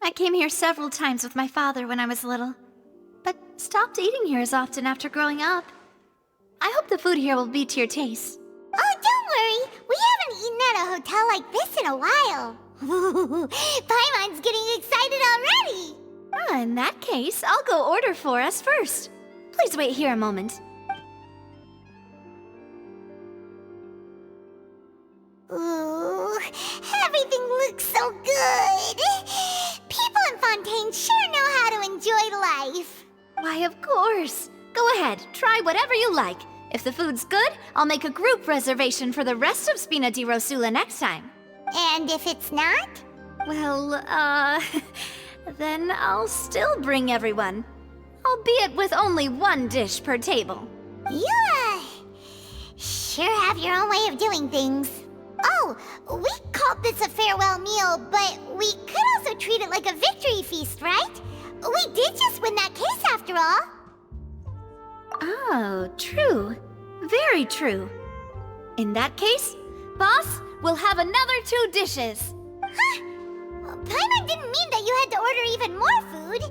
I came here several times with my father when I was little, but stopped eating here as often after growing up. I hope the food here will be to your taste. Oh, don't worry. We haven't eaten at a hotel like this in a while. Paimon's getting excited already. In that case, I'll go order for us first. Please wait here a moment. Ooh, everything looks so good. People in Fontaine sure know how to enjoy life. Why, of course. Go ahead, try whatever you like. If the food's good, I'll make a group reservation for the rest of Spina di Rosula next time. And if it's not? Well, then I'll still bring everyone. Albeit with only one dish per table. You, sure have your own way of doing things. Oh, we called this a farewell meal, but we could also treat it like a victory feast, right? We did just win that case after all. Oh, true. Very true. In that case, boss, we'll have another 2 dishes. Huh? Paimon didn't mean that you had to order even more food.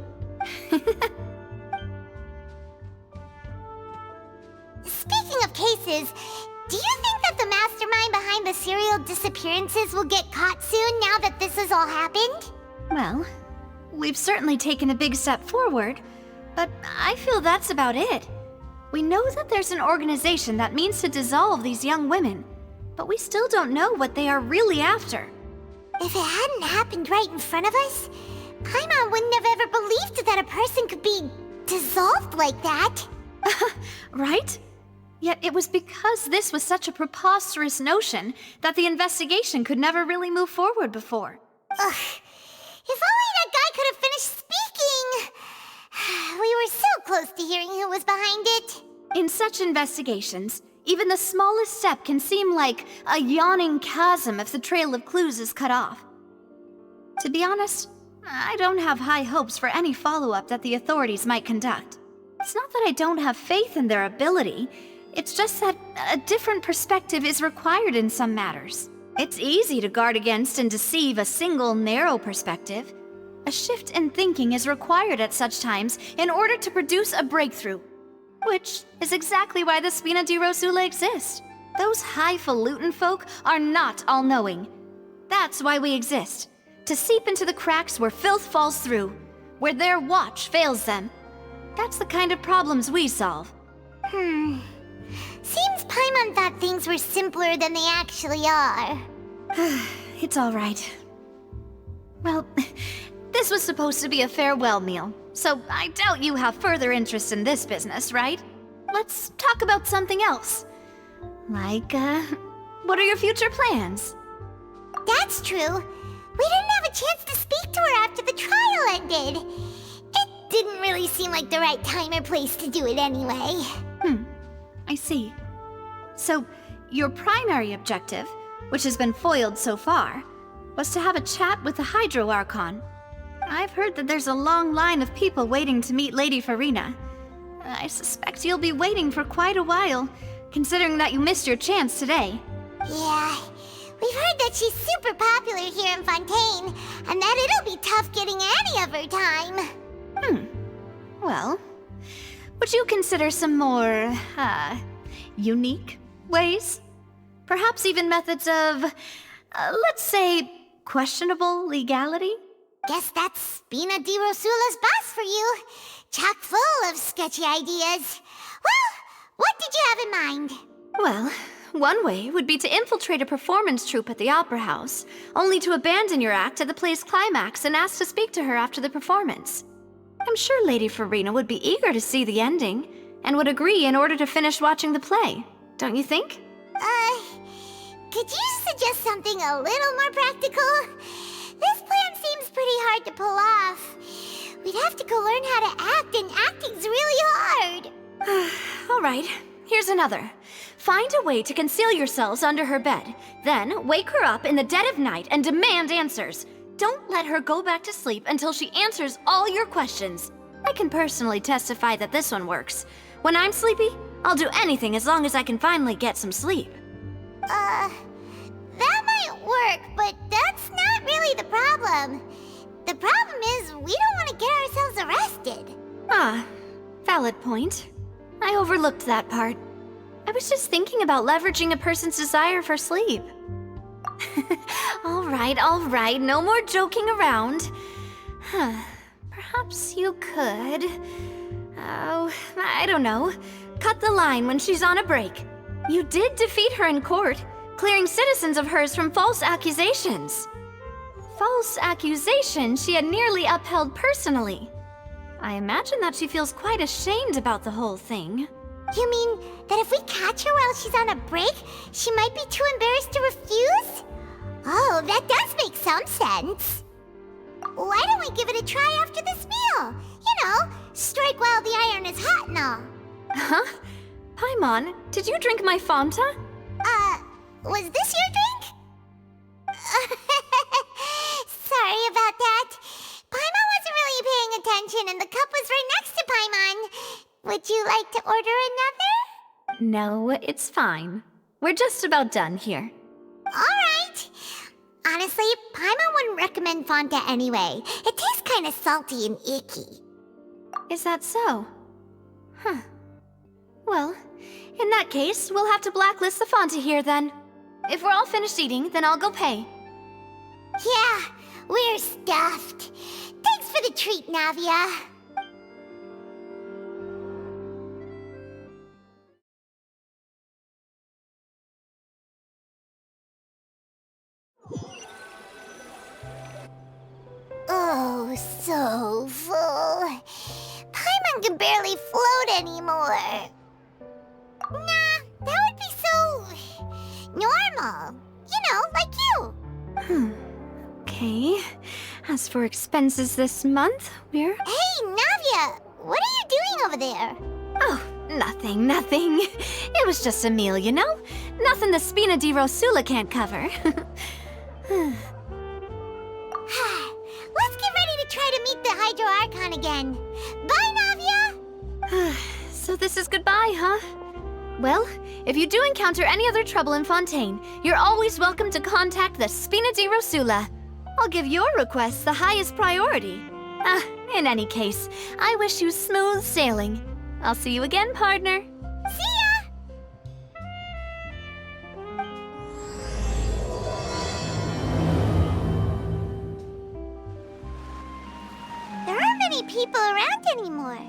Speaking of cases, do you think that the mastermind behind the serial disappearances will get caught soon now that this has all happened? Well, we've certainly taken a big step forward, but I feel that's about it. We know that there's an organization that means to dissolve these young women, but we still don't know what they are really after. If it hadn't happened right in front of us, Paimon wouldn't have ever believed that a person could be dissolved like that. Right? Yet it was because this was such a preposterous notion that the investigation could never really move forward before. Ugh. If only that guy could have finished speaking! We were so close to hearing who was behind it. In such investigations, even the smallest step can seem like a yawning chasm if the trail of clues is cut off. To be honest, I don't have high hopes for any follow-up that the authorities might conduct. It's not that I don't have faith in their ability, it's just that a different perspective is required in some matters. It's easy to guard against and deceive a single narrow perspective. A shift in thinking is required at such times in order to produce a breakthrough. Which is exactly why the Spina di Rosula exist. Those highfalutin folk are not all-knowing. That's why we exist. To seep into the cracks where filth falls through, where their watch fails them. That's the kind of problems we solve. Seems Paimon thought things were simpler than they actually are. It's all right. Well, this was supposed to be a farewell meal, so I doubt you have further interest in this business, right? Let's talk about something else. Like, what are your future plans? That's true. We didn't have a chance to speak to her after the trial ended. It didn't really seem like the right time or place to do it anyway. I see. So, your primary objective, which has been foiled so far, was to have a chat with the Hydro Archon. I've heard that there's a long line of people waiting to meet Lady Farina. I suspect you'll be waiting for quite a while, considering that you missed your chance today. Yeah, we've heard that she's super popular here in Fontaine, and that it'll be tough getting any of her time. Well, would you consider some more, unique ways? Perhaps even methods of, let's say, questionable legality? Guess that's Spina di Rosula's boss for you. Chock full of sketchy ideas. Well, what did you have in mind? Well, one way would be to infiltrate a performance troupe at the Opera House, only to abandon your act at the play's climax and ask to speak to her after the performance. I'm sure Lady Farina would be eager to see the ending, and would agree in order to finish watching the play, don't you think? Could you suggest something a little more practical? This plan seems pretty hard to pull off. We'd have to go learn how to act, and acting's really hard. All right, here's another. Find a way to conceal yourselves under her bed, then wake her up in the dead of night and demand answers. Don't let her go back to sleep until she answers all your questions. I can personally testify that this one works. When I'm sleepy, I'll do anything as long as I can finally get some sleep. That might work, but that's not really the problem. The problem We don't want to get ourselves arrested. Ah, valid point. I overlooked that part. I was just thinking about leveraging a person's desire for sleep. All right, no more joking around. Perhaps you could... Oh, I don't know. Cut the line when she's on a break. You did defeat her in court, clearing citizens of hers from false accusations. False accusations she had nearly upheld personally. I imagine that she feels quite ashamed about the whole thing. You mean that if we catch her while she's on a break, she might be too embarrassed to refuse? Oh, that does make some sense. Why don't we give it a try after this meal? You know, strike while the iron is hot and all. Huh? Paimon, did you drink my Fanta? Was this your drink? Sorry about that. Paimon wasn't really paying attention and the cup was right next to Paimon. Would you like to order another? No, it's fine. We're just about done here. Alright. Honestly, Paimon wouldn't recommend Fanta anyway. It tastes kinda salty and icky. Is that so? Huh. Well, in that case, we'll have to blacklist the Fanta here then. If we're all finished eating, then I'll go pay. Yeah, we're stuffed. Thanks for the treat, Navia. Oh, so full. Paimon can barely float anymore. Nah, that would be so... normal. You know, like you. Okay. As for expenses this month, we're... Hey, Navia! What are you doing over there? Oh, nothing. It was just a meal, you know? Nothing the Spina di Rosula can't cover. Let's get ready to try to meet the Hydro Archon again. Bye, Navia! So this is goodbye, huh? Well, if you do encounter any other trouble in Fontaine, you're always welcome to contact the Spina di Rosula. I'll give your requests the highest priority. In any case, I wish you smooth sailing. I'll see you again, partner. See ya! There aren't many people around anymore.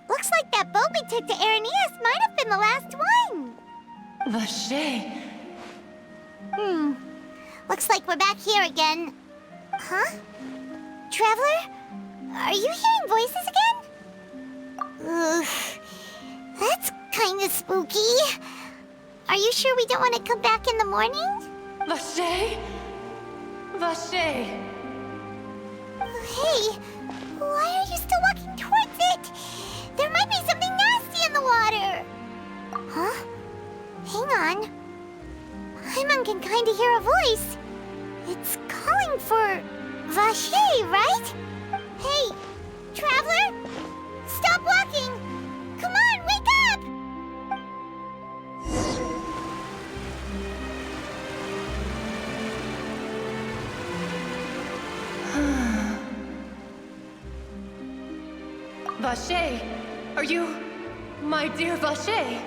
Looks like that boat we took to Araneas might have been the last one. Vache. Looks like we're back here again. Huh? Traveler? Are you hearing voices again? Ugh. That's kinda spooky. Are you sure we don't want to come back in the morning? Vache. Vache. Hey, why are you still walking towards it? There might be something nasty in the water. Huh? Hang on. Paimon can kinda hear a voice. It's calling for Vache, right? Hey, Traveler! Stop walking! Come on, wake up! Vache, are you my dear Vache?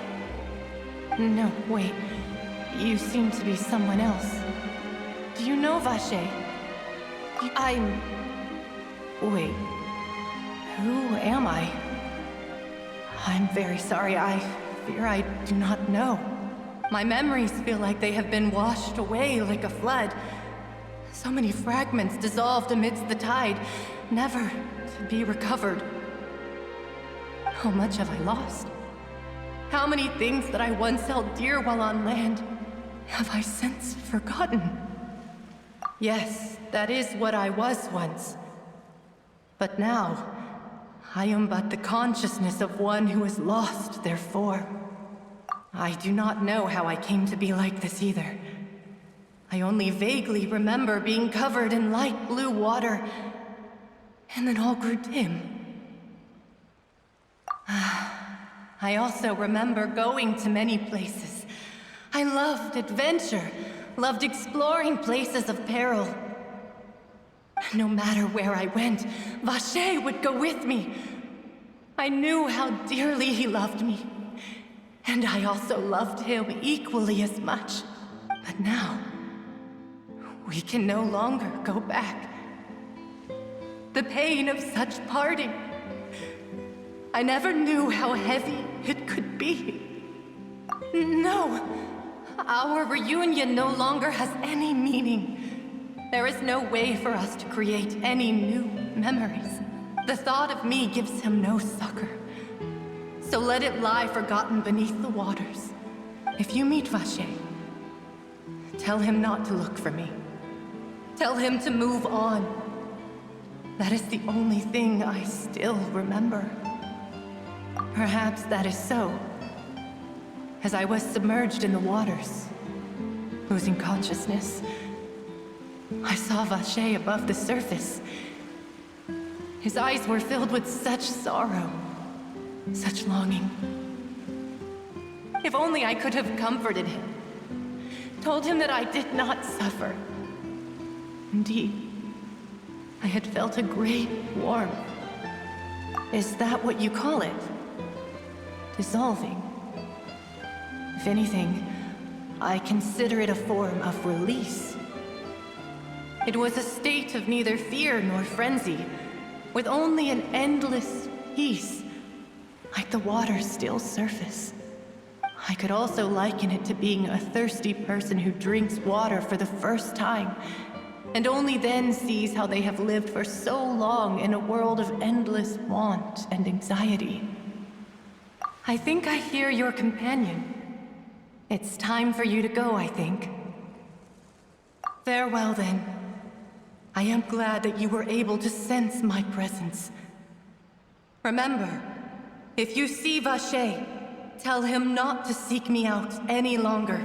No, wait. You seem to be someone else. Do you know Vache? I'm... Wait. Who am I? I'm very sorry. I fear I do not know. My memories feel like they have been washed away like a flood. So many fragments dissolved amidst the tide, never to be recovered. How much have I lost? How many things that I once held dear while on land have I since forgotten? Yes, that is what I was once. But now, I am but the consciousness of one who is lost, therefore. I do not know how I came to be like this either. I only vaguely remember being covered in light blue water, and then all grew dim. I also remember going to many places. I loved adventure, loved exploring places of peril. No matter where I went, Vache would go with me. I knew how dearly he loved me. And I also loved him equally as much. But now, we can no longer go back. The pain of such parting. I never knew how heavy it could be. No, our reunion no longer has any meaning. There is no way for us to create any new memories. The thought of me gives him no succor. So let it lie forgotten beneath the waters. If you meet Vache, tell him not to look for me. Tell him to move on. That is the only thing I still remember. Perhaps that is so. As I was submerged in the waters, losing consciousness, I saw Vache above the surface. His eyes were filled with such sorrow, such longing. If only I could have comforted him, told him that I did not suffer. Indeed, I had felt a great warmth. Is that what you call it? Dissolving? If anything, I consider it a form of release. It was a state of neither fear nor frenzy, with only an endless peace, like the water's still surface. I could also liken it to being a thirsty person who drinks water for the first time, and only then sees how they have lived for so long in a world of endless want and anxiety. I think I hear your companion. It's time for you to go, I think. Farewell, then. I am glad that you were able to sense my presence. Remember, if you see Vache, tell him not to seek me out any longer.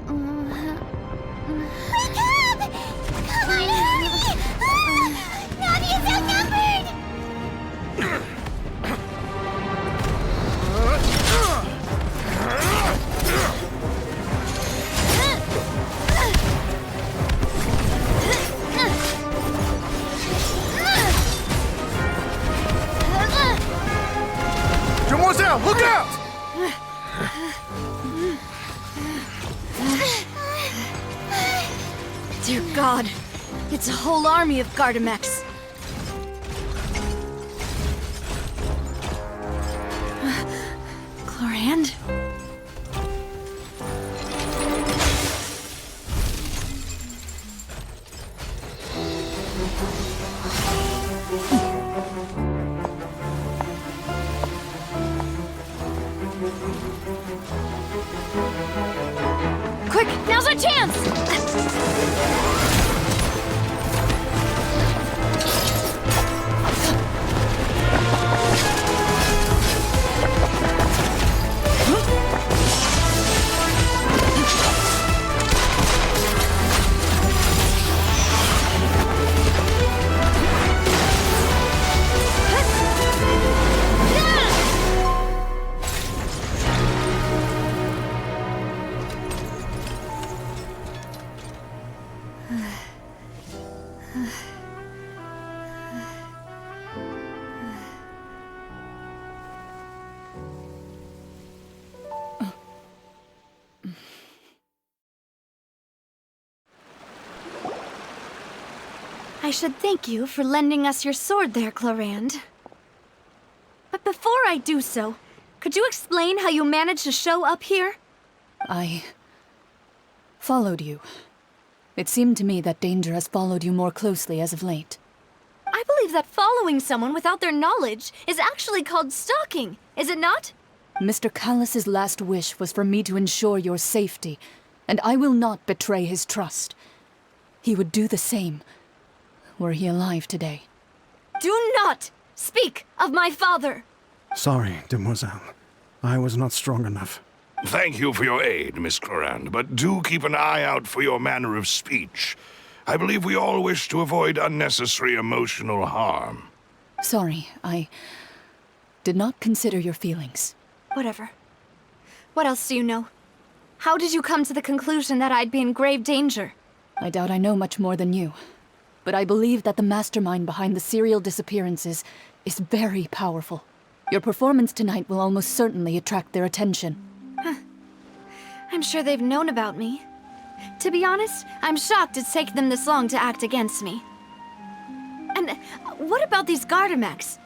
Wake up! Come on, hurry! Navia's outnumbered! Demoiselle, look out! Dear God, it's a whole army of Gardamex. Chlorand? Quick, now's our chance! I should thank you for lending us your sword there, Chlorand. But before I do so, could you explain how you managed to show up here? I followed you. It seemed to me that danger has followed you more closely as of late. I believe that following someone without their knowledge is actually called stalking, is it not? Mr. Callus's last wish was for me to ensure your safety, and I will not betray his trust. He would do the same, were he alive today. Do not speak of my father! Sorry, Demoiselle. I was not strong enough. Thank you for your aid, Miss Clorand, but do keep an eye out for your manner of speech. I believe we all wish to avoid unnecessary emotional harm. Sorry, I did not consider your feelings. Whatever. What else do you know? How did you come to the conclusion that I'd be in grave danger? I doubt I know much more than you. But I believe that the mastermind behind the serial disappearances is very powerful. Your performance tonight will almost certainly attract their attention. I'm sure they've known about me. To be honest, I'm shocked it's taken them this long to act against me. And what about these Gardamex?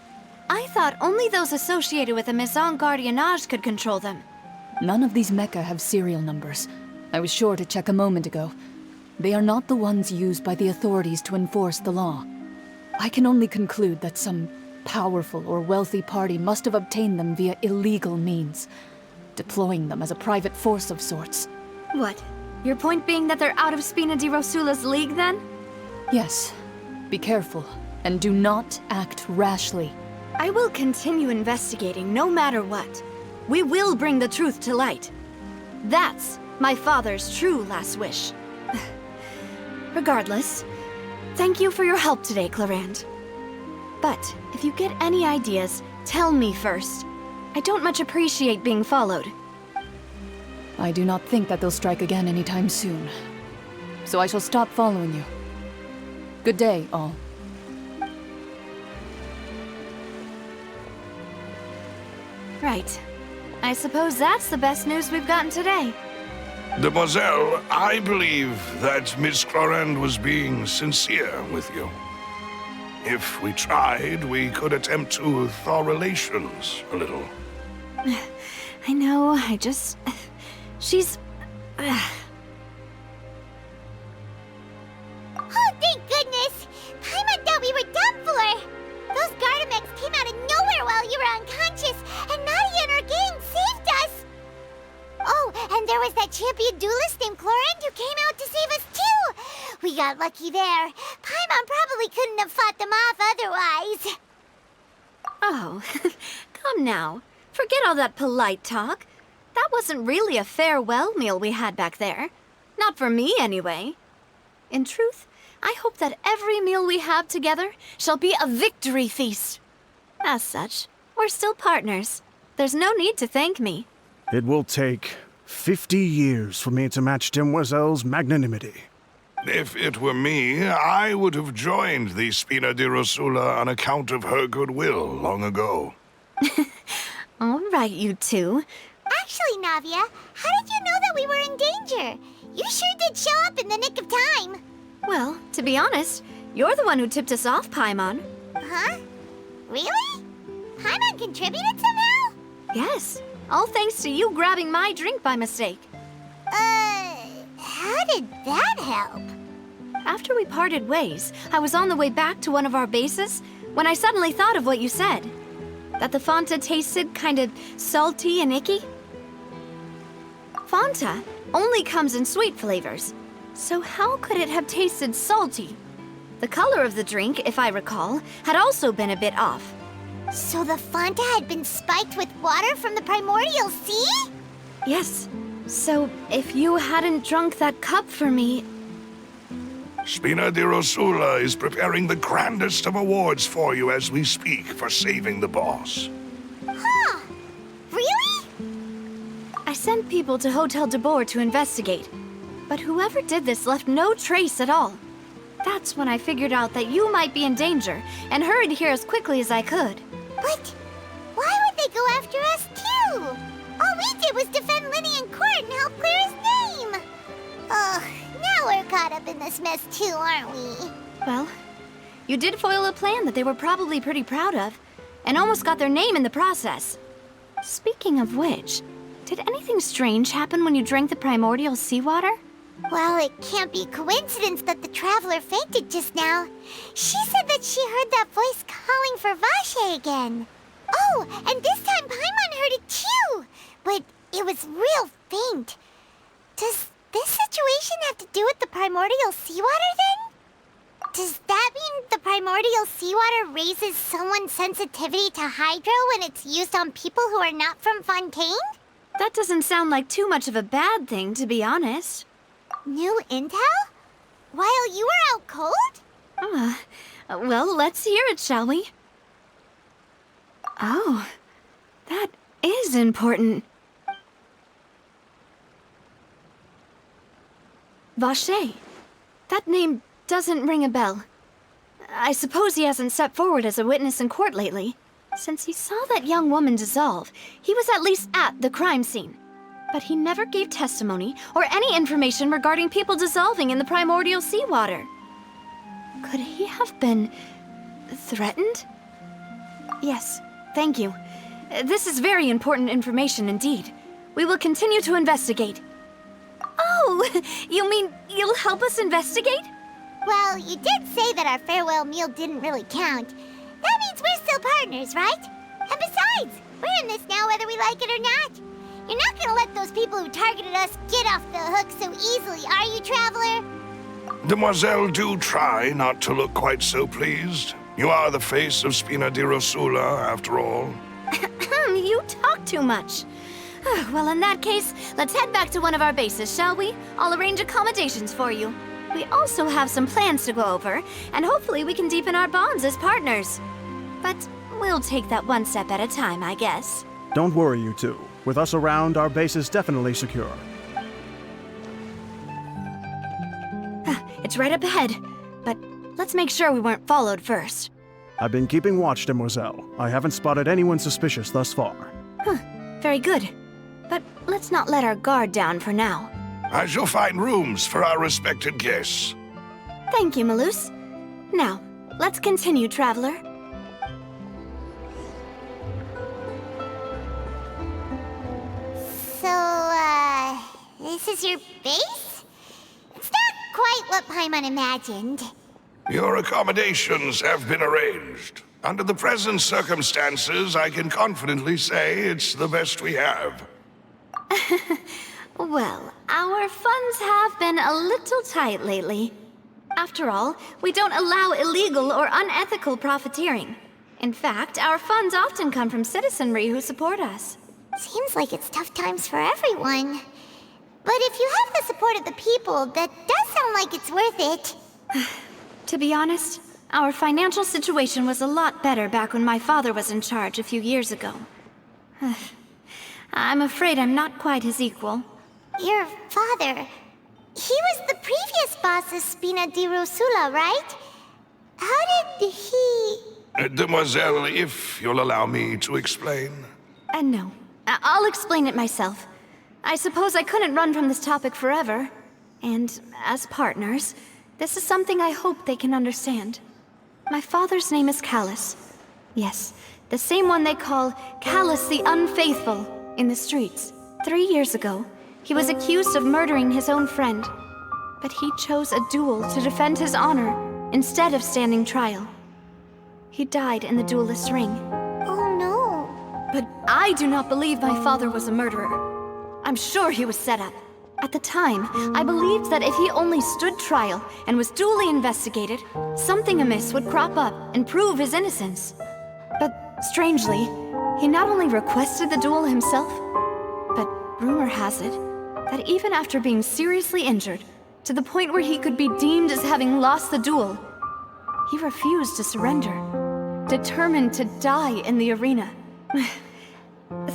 I thought only those associated with the Maison Gardiennage could control them. None of these mecha have serial numbers. I was sure to check a moment ago. They are not the ones used by the authorities to enforce the law. I can only conclude that some powerful or wealthy party must have obtained them via illegal means, deploying them as a private force of sorts. What? Your point being that they're out of Spina di Rosula's league, then? Yes. Be careful, and do not act rashly. I will continue investigating no matter what. We will bring the truth to light. That's my father's true last wish. Regardless, thank you for your help today, Clarand. But if you get any ideas, tell me first. I don't much appreciate being followed. I do not think that they'll strike again anytime soon. So I shall stop following you. Good day, all. Right. I suppose that's the best news we've gotten today. Demoiselle, I believe that Miss Clarand was being sincere with you. If we tried, we could attempt to thaw relations a little. I know, she's... Oh, thank goodness! Paimon thought we were done for! Those Gardamex came out of nowhere while you were unconscious, and Nadia and her gang saved us! Oh, and there was that champion duelist named Clarand who came out to save us too! We got lucky there. Paimon probably couldn't have fought them off otherwise. Oh, come now. Forget all that polite talk. That wasn't really a farewell meal we had back there. Not for me, anyway. In truth, I hope that every meal we have together shall be a victory feast. As such, we're still partners. There's no need to thank me. It will take 50 years for me to match Demoiselle's magnanimity. If it were me, I would have joined the Spina di Rosula on account of her goodwill long ago. All right, you two. Actually, Navia, how did you know that we were in danger? You sure did show up in the nick of time. Well, to be honest, you're the one who tipped us off, Paimon. Huh? Really? Paimon contributed somehow? Yes, all thanks to you grabbing my drink by mistake. How did that help? After we parted ways, I was on the way back to one of our bases when I suddenly thought of what you said. That the Fanta tasted kind of salty and icky. Fanta only comes in sweet flavors, so how could it have tasted salty? The color of the drink, if I recall, had also been a bit off. So the Fanta had been spiked with water from the primordial sea? Yes, so if you hadn't drunk that cup for me... Spina di Rosula is preparing the grandest of awards for you as we speak for saving the boss. Huh? Really? I sent people to Hotel de Boer to investigate, but whoever did this left no trace at all. That's when I figured out that you might be in danger and hurried here as quickly as I could. But why would they go after us too? All we did was defend Linny in court and help clear his name. Ugh, now we're caught up in this mess too, aren't we? Well, you did foil a plan that they were probably pretty proud of, and almost got their name in the process. Speaking of which, did anything strange happen when you drank the primordial seawater? Well, it can't be coincidence that the traveler fainted just now. She said that she heard that voice calling for Vache again. Oh, and this time Paimon heard it too, but it was real faint. Does this situation have to do with the primordial seawater then? Does that mean the primordial seawater raises someone's sensitivity to hydro when it's used on people who are not from Fontaine? That doesn't sound like too much of a bad thing, to be honest. New intel? While you were out cold? Well, let's hear it, shall we? Oh, that is important. Vache. That name doesn't ring a bell. I suppose he hasn't stepped forward as a witness in court lately. Since he saw that young woman dissolve, he was at least at the crime scene. But he never gave testimony or any information regarding people dissolving in the primordial seawater. Could he have been threatened? Yes, thank you. This is very important information indeed. We will continue to investigate. Oh, you mean you'll help us investigate? Well, you did say that our farewell meal didn't really count. That means we're still partners, right? And besides, we're in this now whether we like it or not. You're not gonna let those people who targeted us get off the hook so easily, are you, Traveler? Demoiselle, do try not to look quite so pleased. You are the face of Spina di Rosula, after all. You talk too much. Well, in that case, let's head back to one of our bases, shall we? I'll arrange accommodations for you. We also have some plans to go over, and hopefully we can deepen our bonds as partners. But we'll take that one step at a time, I guess. Don't worry, you two. With us around, our base is definitely secure. It's right up ahead, but let's make sure we weren't followed first. I've been keeping watch, Demoiselle. I haven't spotted anyone suspicious thus far. Very good. But let's not let our guard down for now. I shall find rooms for our respected guests. Thank you, Malus. Now, let's continue, Traveler. So, this is your base? It's not quite what Paimon imagined. Your accommodations have been arranged. Under the present circumstances, I can confidently say it's the best we have. Well, our funds have been a little tight lately. After all, we don't allow illegal or unethical profiteering. In fact, our funds often come from citizenry who support us. Seems like it's tough times for everyone. But if you have the support of the people, that does sound like it's worth it. To be honest, our financial situation was a lot better back when my father was in charge a few years ago. I'm afraid I'm not quite his equal. Your father... he was the previous boss of Spina di Rosula, right? How did he... Demoiselle, if you'll allow me to explain. No. I'll explain it myself. I suppose I couldn't run from this topic forever. And as partners, this is something I hope they can understand. My father's name is Callus. Yes, the same one they call Callus the Unfaithful in the streets. 3 years ago, he was accused of murdering his own friend. But he chose a duel to defend his honor instead of standing trial. He died in the duelist's ring. Oh no. But I do not believe my father was a murderer. I'm sure he was set up. At the time, I believed that if he only stood trial and was duly investigated, something amiss would crop up and prove his innocence. But strangely, he not only requested the duel himself, but rumor has it that even after being seriously injured, to the point where he could be deemed as having lost the duel, he refused to surrender, determined to die in the arena.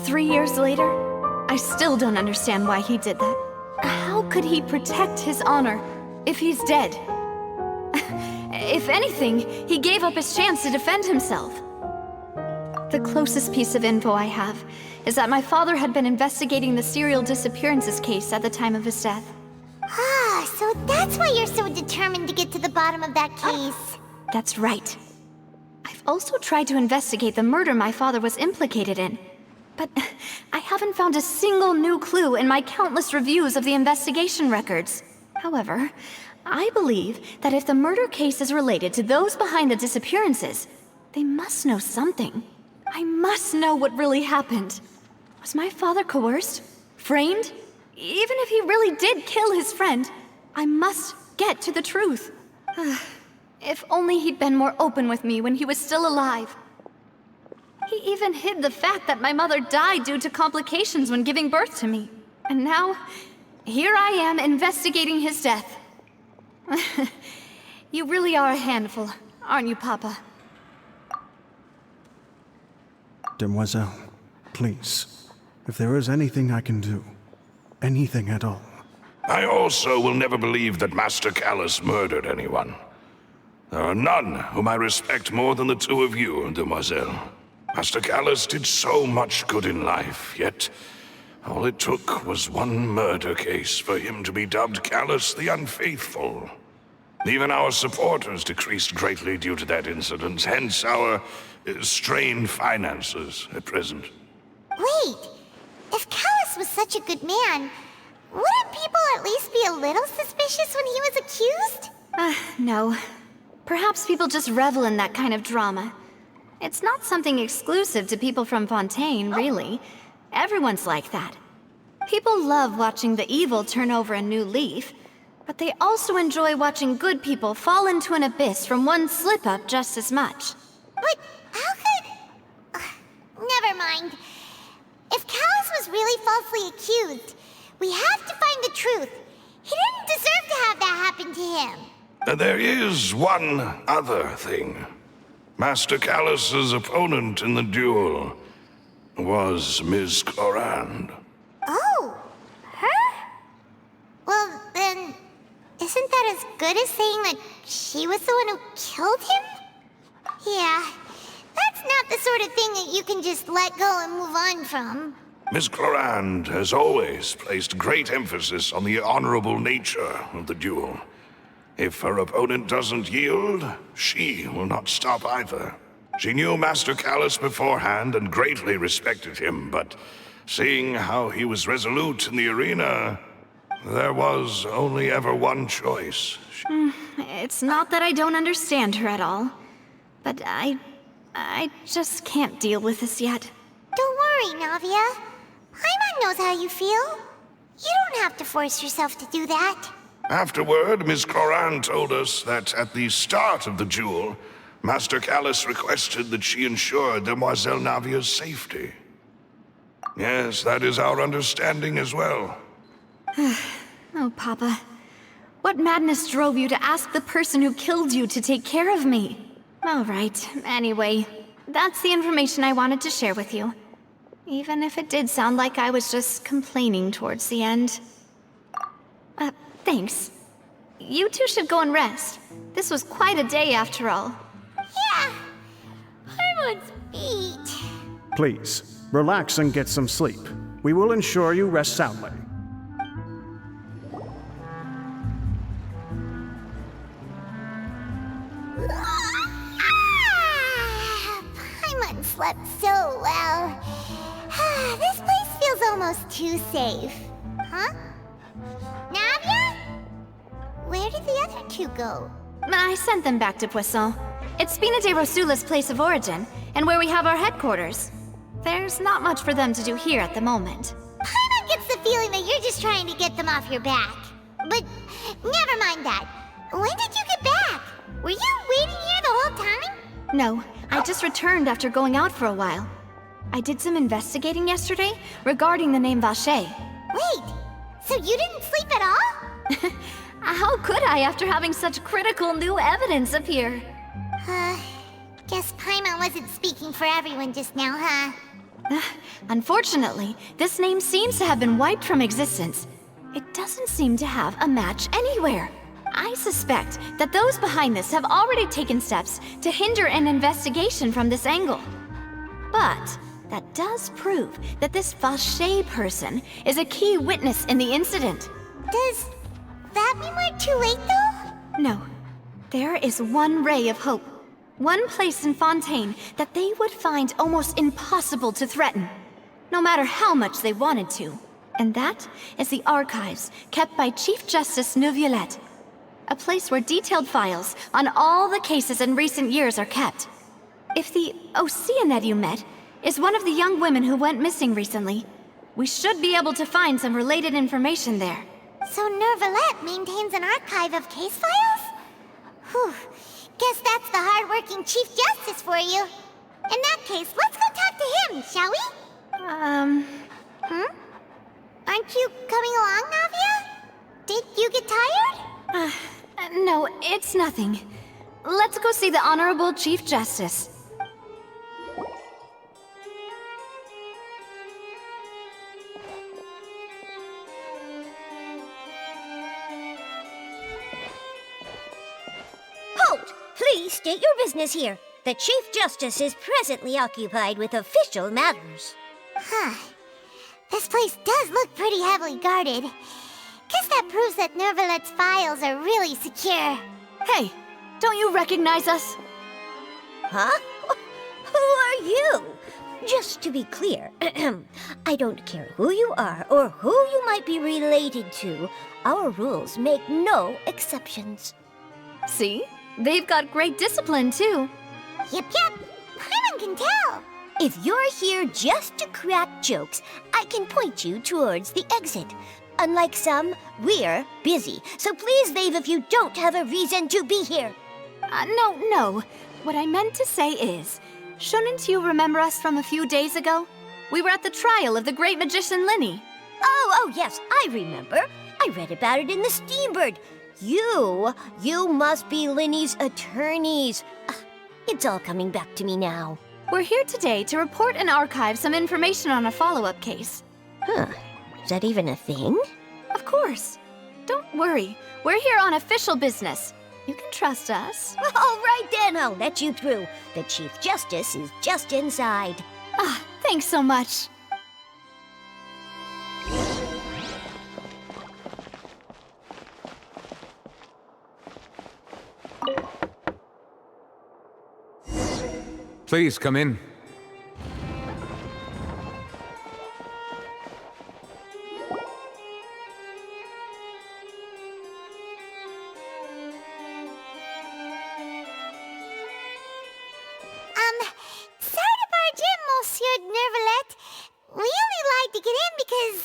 3 years later, I still don't understand why he did that. How could he protect his honor if he's dead? If anything, he gave up his chance to defend himself. The closest piece of info I have is that my father had been investigating the serial disappearances case at the time of his death. Ah, so that's why you're so determined to get to the bottom of that case. That's right. I've also tried to investigate the murder my father was implicated in, but I haven't found a single new clue in my countless reviews of the investigation records. However, I believe that if the murder case is related to those behind the disappearances, they must know something. I must know what really happened. Was my father coerced? Framed? Even if he really did kill his friend, I must get to the truth. If only he'd been more open with me when he was still alive. He even hid the fact that my mother died due to complications when giving birth to me. And now, here I am investigating his death. You really are a handful, aren't you, Papa? Demoiselle, please, if there is anything I can do, anything at all, I also will never believe that Master Callus murdered anyone. There are none whom I respect more than the two of you, demoiselle. Master Callus did so much good in life, yet all it took was one murder case for him to be dubbed Callus the Unfaithful. Even our supporters decreased greatly due to that incident, hence our strained finances at present. Wait, if Callus was such a good man, wouldn't people at least be a little suspicious when he was accused? No. Perhaps people just revel in that kind of drama. It's not something exclusive to people from Fontaine, really. Everyone's like that. People love watching the evil turn over a new leaf, but they also enjoy watching good people fall into an abyss from one slip-up just as much. But how could... never mind. If Callus was really falsely accused, we have to find the truth. He didn't deserve to have that happen to him. There is one other thing. Master Callus's opponent in the duel was Ms. Clorand. Oh, her? Well, then, isn't that as good as saying that she was the one who killed him? Yeah, that's not the sort of thing that you can just let go and move on from. Ms. Clorand has always placed great emphasis on the honorable nature of the duel. If her opponent doesn't yield, she will not stop either. She knew Master Callus beforehand and greatly respected him, but seeing how he was resolute in the arena, there was only ever one choice. It's not that I don't understand her at all, but I just can't deal with this yet. Don't worry, Navia. Paimon knows how you feel. You don't have to force yourself to do that. Afterward, Ms. Clorand told us that at the start of the duel, Master Callus requested that she ensure Demoiselle Navia's safety. Yes, that is our understanding as well. Oh, Papa. What madness drove you to ask the person who killed you to take care of me? All right, anyway, that's the information I wanted to share with you. Even if it did sound like I was just complaining towards the end. Thanks. You two should go and rest. This was quite a day after all. Yeah, Paimon's beat. Please, relax and get some sleep. We will ensure you rest soundly. Paimon slept so well. This place feels almost too safe. Huh? Navia? Where did the other two go? I sent them back to Poisson. It's Spina de Rosula's place of origin, and where we have our headquarters. There's not much for them to do here at the moment. Paimon gets the feeling that you're just trying to get them off your back. But never mind that. When did you get back? Were you waiting here the whole time? No, I just returned after going out for a while. I did some investigating yesterday regarding the name Vache. Wait, so you didn't sleep at all? How could I after having such critical new evidence appear? Guess Paimon wasn't speaking for everyone just now, huh? Unfortunately, this name seems to have been wiped from existence. It doesn't seem to have a match anywhere. I suspect that those behind this have already taken steps to hinder an investigation from this angle. But that does prove that this Vache person is a key witness in the incident. Does that mean we're too late, though? No. There is one ray of hope. One place in Fontaine that they would find almost impossible to threaten, no matter how much they wanted to. And that is the archives kept by Chief Justice Neuvillette. A place where detailed files on all the cases in recent years are kept. If the Oceanette you met is one of the young women who went missing recently, we should be able to find some related information there. So Neuvillette maintains an archive of case files? Whew. Guess that's the hard-working Chief Justice for you. In that case, let's go talk to him, shall we? Aren't you coming along, Navia? Did you get tired? No, it's nothing. Let's go see the Honorable Chief Justice. Please state your business here. The Chief Justice is presently occupied with official matters. Huh. This place does look pretty heavily guarded. Guess that proves that Nervalet's files are really secure. Hey, don't you recognize us? Huh? Who are you? Just to be clear, I don't care who you are or who you might be related to. Our rules make no exceptions. See? They've got great discipline, too. Yep. Paimon can tell. If you're here just to crack jokes, I can point you towards the exit. Unlike some, we're busy, so please leave if you don't have a reason to be here. No. What I meant to say is, shouldn't you remember us from a few days ago? We were at the trial of the great magician Linny. Oh, yes, I remember. I read about it in the Steambird. You must be Linny's attorneys. It's all coming back to me now. We're here today to report and archive some information on a follow-up case. Huh. Is that even a thing? Of course. Don't worry. We're here on official business. You can trust us. All right then, I'll let you through. The Chief Justice is just inside. Thanks so much. Please come in. Sorry to barge in, Monsieur Nervalet. We only lied to get in because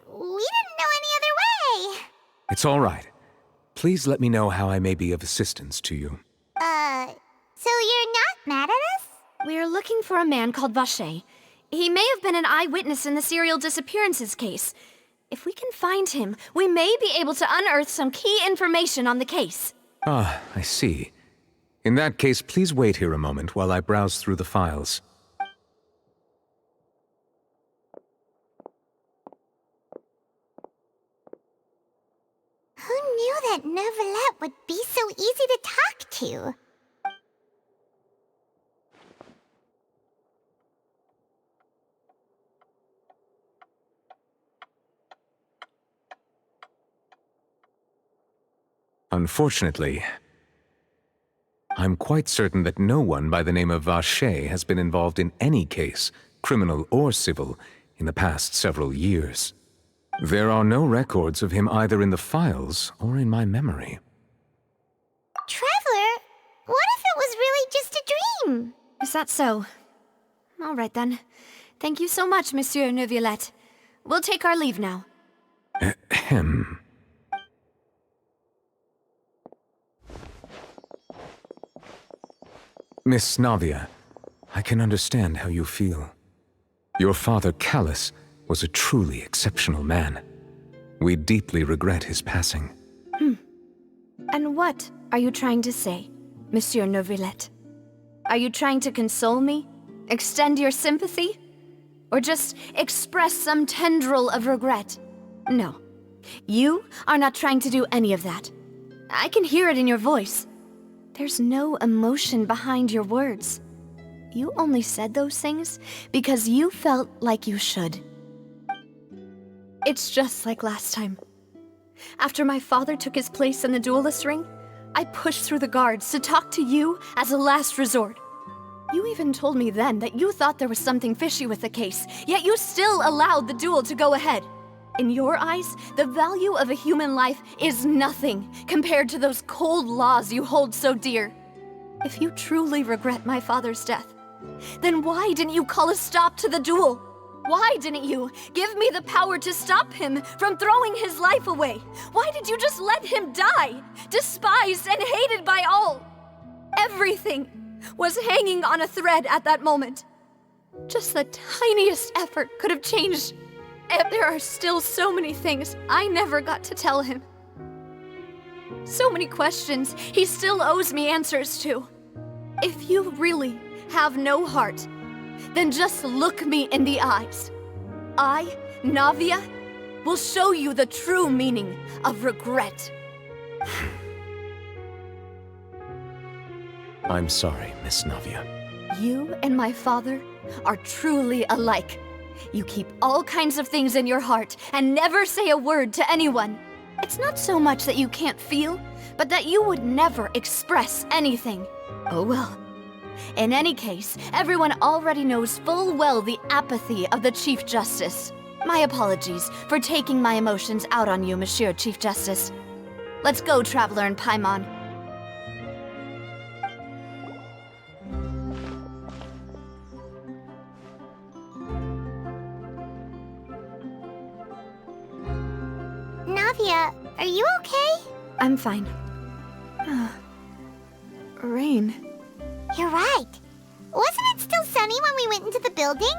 we didn't know any other way. It's all right. Please let me know how I may be of assistance to you. So you're not mad at us? We're looking for a man called Vache. He may have been an eyewitness in the serial disappearances case. If we can find him, we may be able to unearth some key information on the case. Ah, I see. In that case, please wait here a moment while I browse through the files. Who knew that Nervalet would be so easy to talk to? Unfortunately, I'm quite certain that no one by the name of Vache has been involved in any case, criminal or civil, in the past several years. There are no records of him either in the files or in my memory. Traveler, what if it was really just a dream? Is that so? All right then. Thank you so much, Monsieur Neuvillette. We'll take our leave now. Ahem. Miss Navia, I can understand how you feel. Your father, Callus, was a truly exceptional man. We deeply regret his passing. And what are you trying to say, Monsieur Neuvillette? Are you trying to console me? Extend your sympathy? Or just express some tendril of regret? No. You are not trying to do any of that. I can hear it in your voice. There's no emotion behind your words. You only said those things because you felt like you should. It's just like last time. After my father took his place in the duelist ring, I pushed through the guards to talk to you as a last resort. You even told me then that you thought there was something fishy with the case, yet you still allowed the duel to go ahead. In your eyes, the value of a human life is nothing compared to those cold laws you hold so dear. If you truly regret my father's death, then why didn't you call a stop to the duel? Why didn't you give me the power to stop him from throwing his life away? Why did you just let him die, despised and hated by all? Everything was hanging on a thread at that moment. Just the tiniest effort could have changed. And there are still so many things I never got to tell him. So many questions he still owes me answers to. If you really have no heart, then just look me in the eyes. I, Navia, will show you the true meaning of regret. I'm sorry, Miss Navia. You and my father are truly alike. You keep all kinds of things in your heart and never say a word to anyone. It's not so much that you can't feel, but that you would never express anything. Oh well. In any case, everyone already knows full well the apathy of the Chief Justice. My apologies for taking my emotions out on you, Monsieur Chief Justice. Let's go, Traveler and Paimon. Navia, are you okay? I'm fine. Rain. You're right. Wasn't it still sunny when we went into the building?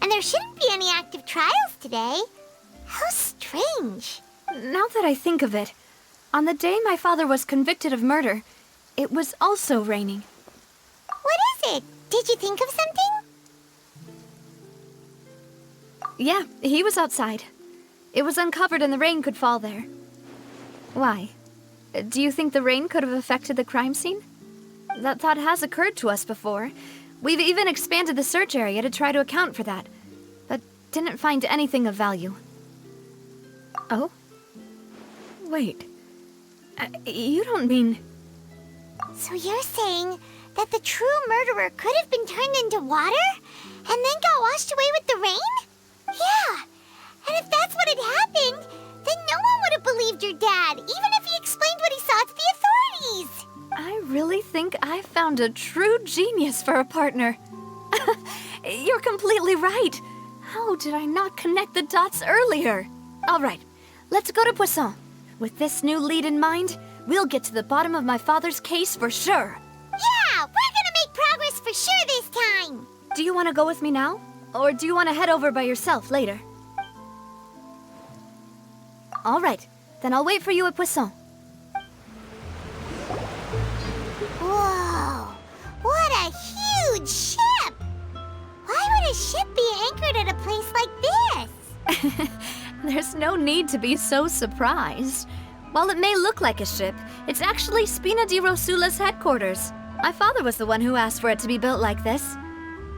And there shouldn't be any active trials today. How strange. Now that I think of it, on the day my father was convicted of murder, it was also raining. What is it? Did you think of something? Yeah, he was outside. It was uncovered and the rain could fall there. Why? Do you think the rain could have affected the crime scene? That thought has occurred to us before. We've even expanded the search area to try to account for that, but didn't find anything of value. Oh? Wait. You don't mean... So you're saying that the true murderer could have been turned into water and then got washed away with the rain? Yeah. And if that's what had happened, then no one would have believed your dad, even if he explained what he saw to the authorities. I really think I found a true genius for a partner. You're completely right. How did I not connect the dots earlier? All right, let's go to Poisson. With this new lead in mind, we'll get to the bottom of my father's case for sure. Yeah, we're gonna make progress for sure this time. Do you want to go with me now? Or do you want to head over by yourself later? All right, then I'll wait for you at Poisson. Whoa, what a huge ship! Why would a ship be anchored at a place like this? There's no need to be so surprised. While it may look like a ship, it's actually Spina di Rosula's headquarters. My father was the one who asked for it to be built like this.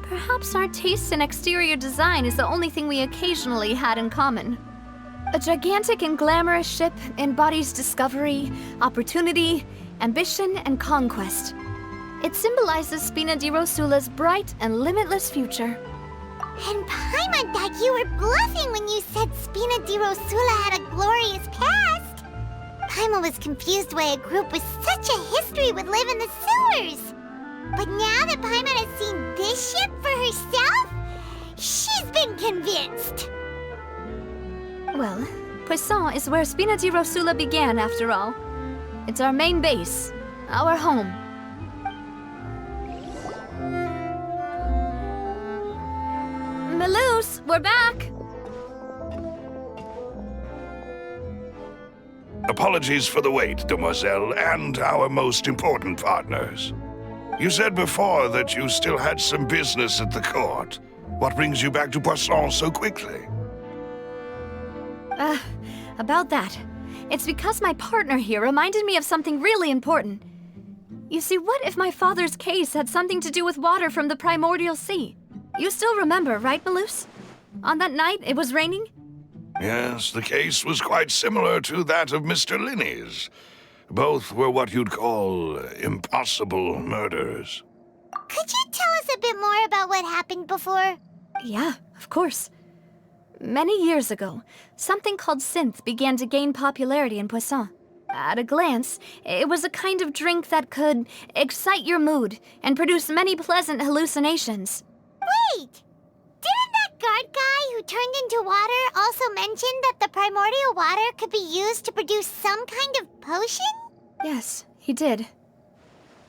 Perhaps our taste in exterior design is the only thing we occasionally had in common. A gigantic and glamorous ship embodies discovery, opportunity, ambition, and conquest. It symbolizes Spina di Rosula's bright and limitless future. And Paimon thought you were bluffing when you said Spina di Rosula had a glorious past. Paimon was confused why a group with such a history would live in the sewers. But now that Paimon has seen this ship for herself, she's been convinced. Well, Poisson is where Spina di Rosula began, after all. It's our main base, our home. Melus, we're back! Apologies for the wait, demoiselle, and our most important partners. You said before that you still had some business at the court. What brings you back to Poisson so quickly? About that. It's because my partner here reminded me of something really important. You see, what if my father's case had something to do with water from the primordial sea? You still remember, right, Melus? On that night, it was raining? Yes, the case was quite similar to that of Mr. Linney's. Both were what you'd call impossible murders. Could you tell us a bit more about what happened before? Yeah, of course. Many years ago, something called synth began to gain popularity in Poisson. At a glance, it was a kind of drink that could excite your mood and produce many pleasant hallucinations. Wait! Didn't that guard guy who turned into water also mention that the primordial water could be used to produce some kind of potion? Yes, he did.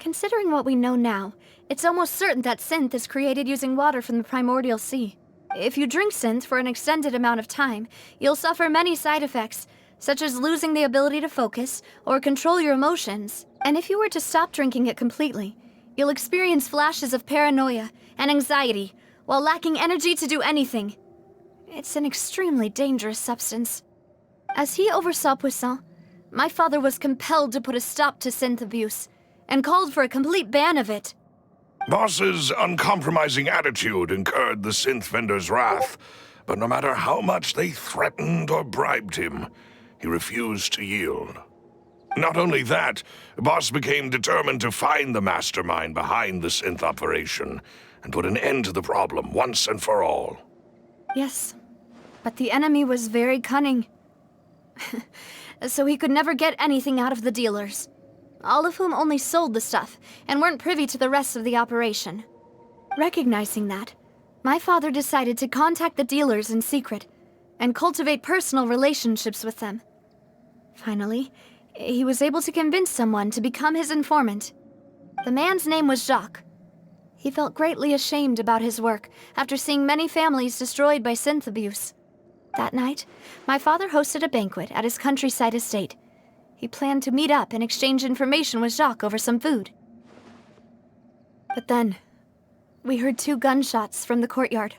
Considering what we know now, it's almost certain that synth is created using water from the primordial sea. If you drink synth for an extended amount of time, you'll suffer many side effects, such as losing the ability to focus or control your emotions. And if you were to stop drinking it completely, you'll experience flashes of paranoia and anxiety while lacking energy to do anything. It's an extremely dangerous substance. As he oversaw Poisson, my father was compelled to put a stop to synth abuse, and called for a complete ban of it. Boss's uncompromising attitude incurred the synth vendor's wrath, but no matter how much they threatened or bribed him, he refused to yield. Not only that, Boss became determined to find the mastermind behind the synth operation and put an end to the problem once and for all. Yes, but the enemy was very cunning. So he could never get anything out of the dealers, all of whom only sold the stuff and weren't privy to the rest of the operation. Recognizing that, my father decided to contact the dealers in secret and cultivate personal relationships with them. Finally, he was able to convince someone to become his informant. The man's name was Jacques. He felt greatly ashamed about his work after seeing many families destroyed by synth abuse. That night, my father hosted a banquet at his countryside estate. He planned to meet up and exchange information with Jacques over some food. But then, we heard 2 gunshots from the courtyard.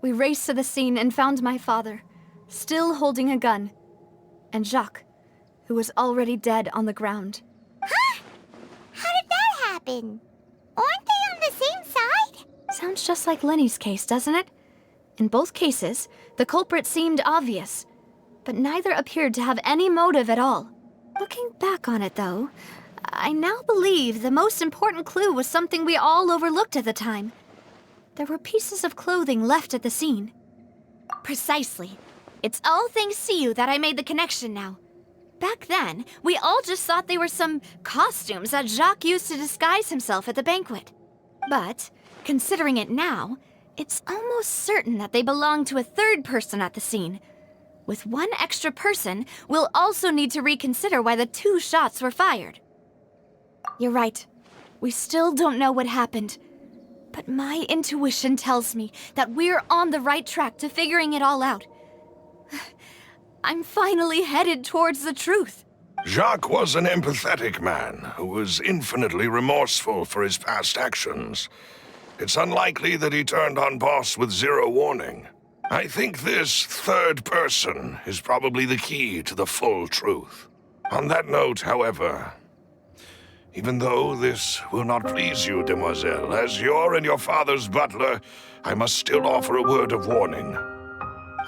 We raced to the scene and found my father, still holding a gun, and Jacques, who was already dead on the ground. Huh? How did that happen? Aren't they on the same side? Sounds just like Lenny's case, doesn't it? In both cases, the culprit seemed obvious, but neither appeared to have any motive at all. Looking back on it, though, I now believe the most important clue was something we all overlooked at the time. There were pieces of clothing left at the scene. Precisely. It's all thanks to you that I made the connection now. Back then, we all just thought they were some costumes that Jacques used to disguise himself at the banquet. But, considering it now, it's almost certain that they belong to a third person at the scene. With one extra person, we'll also need to reconsider why the 2 shots were fired. You're right. We still don't know what happened. But my intuition tells me that we're on the right track to figuring it all out. I'm finally headed towards the truth. Jacques was an empathetic man who was infinitely remorseful for his past actions. It's unlikely that he turned on Boss with 0 warning. I think this third person is probably the key to the full truth. On that note, however, even though this will not please you, demoiselle, as your and your father's butler, I must still offer a word of warning.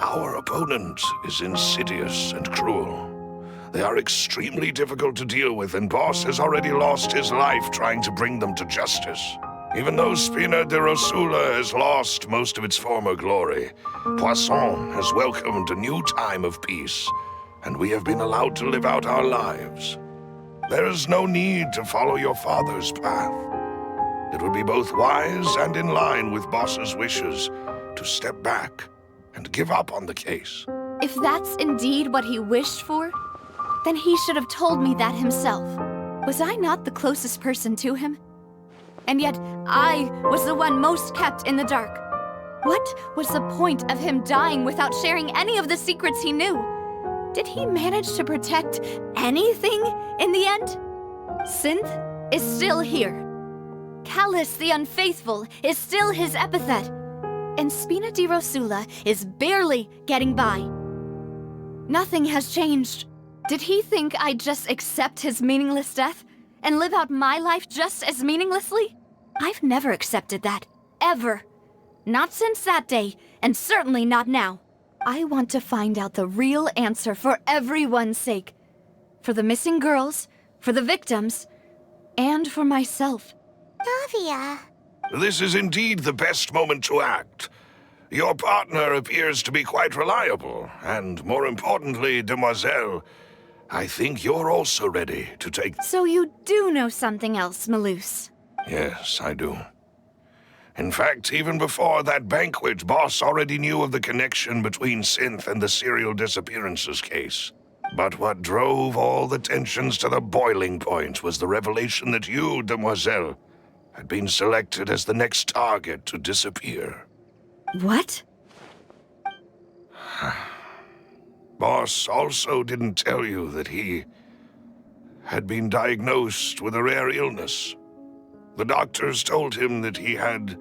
Our opponent is insidious and cruel. They are extremely difficult to deal with, and Boss has already lost his life trying to bring them to justice. Even though Spina de Rosula has lost most of its former glory, Poisson has welcomed a new time of peace, and we have been allowed to live out our lives. There is no need to follow your father's path. It would be both wise and in line with Boss's wishes to step back and give up on the case. If that's indeed what he wished for, then he should have told me that himself. Was I not the closest person to him? And yet, I was the one most kept in the dark. What was the point of him dying without sharing any of the secrets he knew? Did he manage to protect anything in the end? Synth is still here. Callus the Unfaithful is still his epithet. And Spina di Rosula is barely getting by. Nothing has changed. Did he think I'd just accept his meaningless death and live out my life just as meaninglessly? I've never accepted that. Ever. Not since that day, and certainly not now. I want to find out the real answer for everyone's sake. For the missing girls, for the victims, and for myself. Navia. This is indeed the best moment to act. Your partner appears to be quite reliable, and more importantly, demoiselle, I think you're also ready to take... So you do know something else, Maloose? Yes, I do. In fact, even before that banquet, Boss already knew of the connection between Synth and the serial disappearances case. But what drove all the tensions to the boiling point was the revelation that you, demoiselle, had been selected as the next target to disappear. What? Boss also didn't tell you that he had been diagnosed with a rare illness. The doctors told him that he had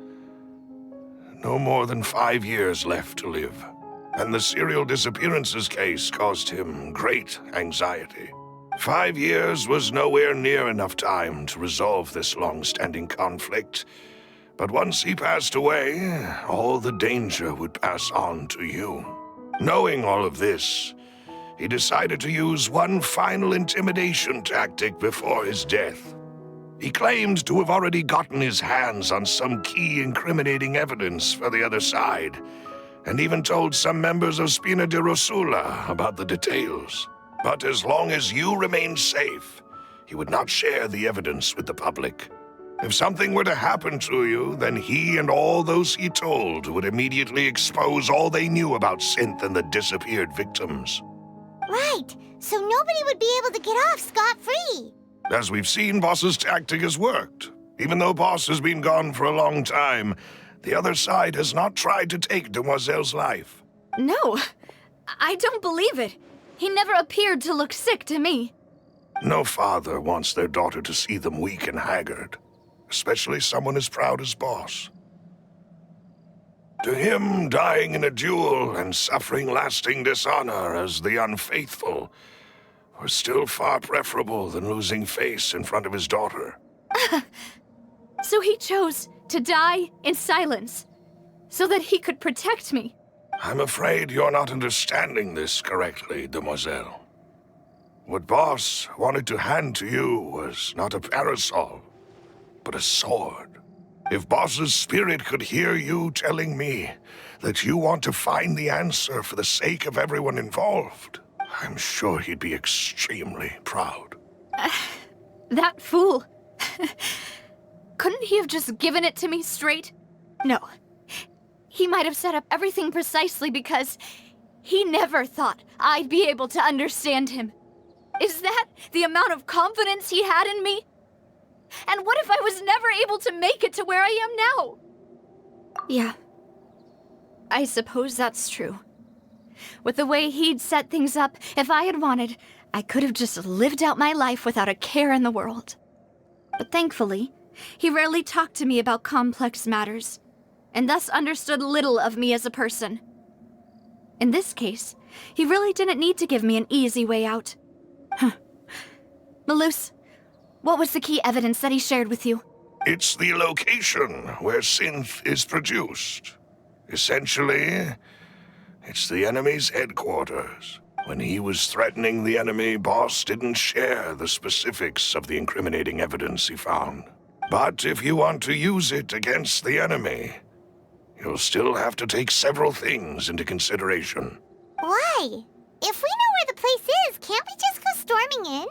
no more than 5 years left to live, and the serial disappearances case caused him great anxiety. 5 years was nowhere near enough time to resolve this long-standing conflict. But once he passed away, all the danger would pass on to you. Knowing all of this, he decided to use one final intimidation tactic before his death. He claimed to have already gotten his hands on some key incriminating evidence for the other side, and even told some members of Spina di Rosula about the details. But as long as you remained safe, he would not share the evidence with the public. If something were to happen to you, then he and all those he told would immediately expose all they knew about Synth and the disappeared victims. Right, so nobody would be able to get off scot-free. As we've seen, Boss's tactic has worked. Even though Boss has been gone for a long time, the other side has not tried to take Demoiselle's life. No, I don't believe it. He never appeared to look sick to me. No father wants their daughter to see them weak and haggard, especially someone as proud as Boss. To him, dying in a duel and suffering lasting dishonor as the unfaithful were still far preferable than losing face in front of his daughter. So he chose to die in silence, so that he could protect me. I'm afraid you're not understanding this correctly, Demoiselle. What Boss wanted to hand to you was not a parasol, but a sword. If Boss's spirit could hear you telling me that you want to find the answer for the sake of everyone involved, I'm sure he'd be extremely proud. That fool. Couldn't he have just given it to me straight? No. He might have set up everything precisely because he never thought I'd be able to understand him. Is that the amount of confidence he had in me? And what if I was never able to make it to where I am now? Yeah. I suppose that's true. With the way he'd set things up, if I had wanted, I could have just lived out my life without a care in the world. But thankfully, he rarely talked to me about complex matters, and thus understood little of me as a person. In this case, he really didn't need to give me an easy way out. Malus, what was the key evidence that he shared with you? It's the location where Synth is produced. Essentially, it's the enemy's headquarters. When he was threatening the enemy, Boss didn't share the specifics of the incriminating evidence he found. But if you want to use it against the enemy, you'll still have to take several things into consideration. Why? If we know where the place is, can't we just go storming in?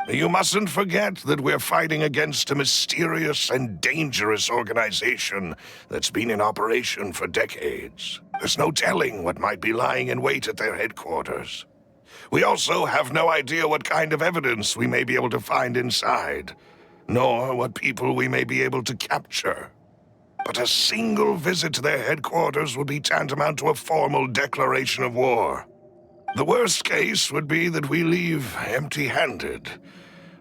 You mustn't forget that we're fighting against a mysterious and dangerous organization that's been in operation for decades. There's no telling what might be lying in wait at their headquarters. We also have no idea what kind of evidence we may be able to find inside, nor what people we may be able to capture. But a single visit to their headquarters would be tantamount to a formal declaration of war. The worst case would be that we leave empty-handed,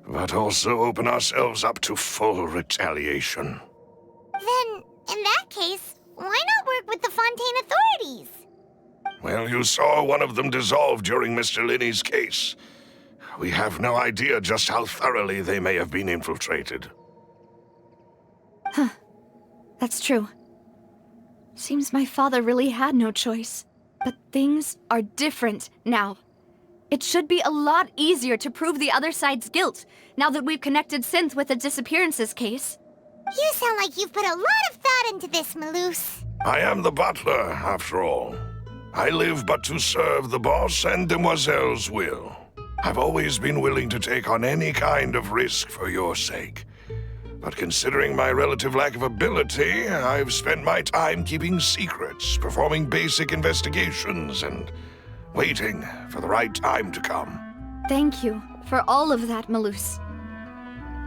but also open ourselves up to full retaliation. Then, in that case, why not work with the Fontaine authorities? Well, you saw one of them dissolve during Mr. Linney's case. We have no idea just how thoroughly they may have been infiltrated. That's true. Seems my father really had no choice. But things are different now. It should be a lot easier to prove the other side's guilt, now that we've connected Synth with the disappearances case. You sound like you've put a lot of thought into this, Malus. I am the butler, after all. I live but to serve the boss and Demoiselle's will. I've always been willing to take on any kind of risk for your sake. But considering my relative lack of ability, I've spent my time keeping secrets, performing basic investigations, and waiting for the right time to come. Thank you for all of that, Malus.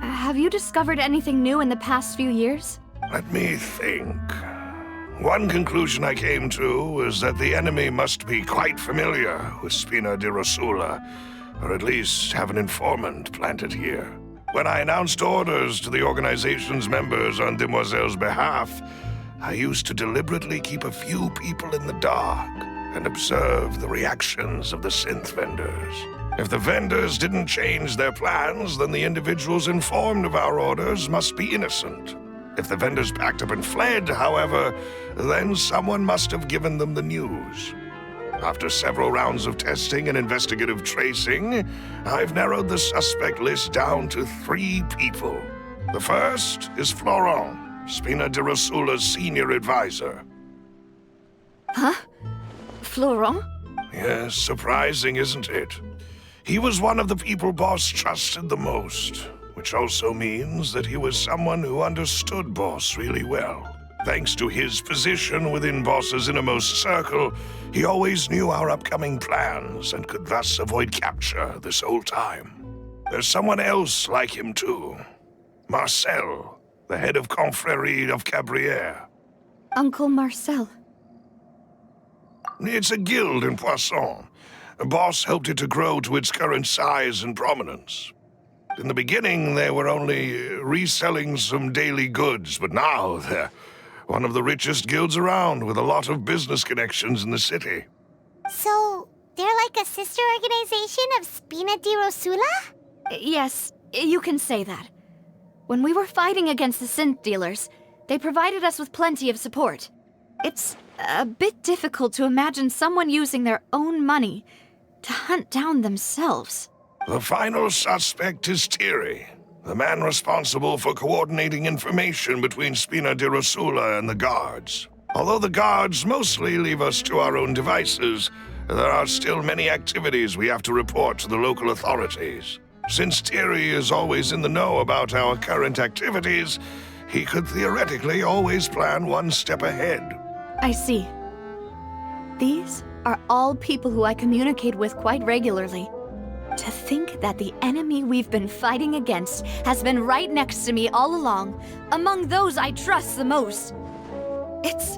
Have you discovered anything new in the past few years? Let me think. One conclusion I came to is that the enemy must be quite familiar with Spina di Rosula, or at least have an informant planted here. When I announced orders to the organization's members on Demoiselle's behalf, I used to deliberately keep a few people in the dark and observe the reactions of the synth vendors. If the vendors didn't change their plans, then the individuals informed of our orders must be innocent. If the vendors packed up and fled, however, then someone must have given them the news. After several rounds of testing and investigative tracing, I've narrowed the suspect list down to 3 people. The first is Florent, Spina di Rosula's senior advisor. Huh? Florent? Yes, surprising, isn't it? He was one of the people Boss trusted the most, which also means that he was someone who understood Boss really well. Thanks to his position within Boss's innermost circle, he always knew our upcoming plans and could thus avoid capture this whole time. There's someone else like him too. Marcel, the head of Confrérie of Cabrières. Uncle Marcel. It's a guild in Poisson. Boss helped it to grow to its current size and prominence. In the beginning, they were only reselling some daily goods, but now they're one of the richest guilds around, with a lot of business connections in the city. So, they're like a sister organization of Spina di Rosula? Yes, you can say that. When we were fighting against the synth dealers, they provided us with plenty of support. It's a bit difficult to imagine someone using their own money to hunt down themselves. The final suspect is Thierry, the man responsible for coordinating information between Spina di Rosula and the guards. Although the guards mostly leave us to our own devices, there are still many activities we have to report to the local authorities. Since Thierry is always in the know about our current activities, he could theoretically always plan one step ahead. I see. These are all people who I communicate with quite regularly. To think that the enemy we've been fighting against has been right next to me all along, among those I trust the most. It's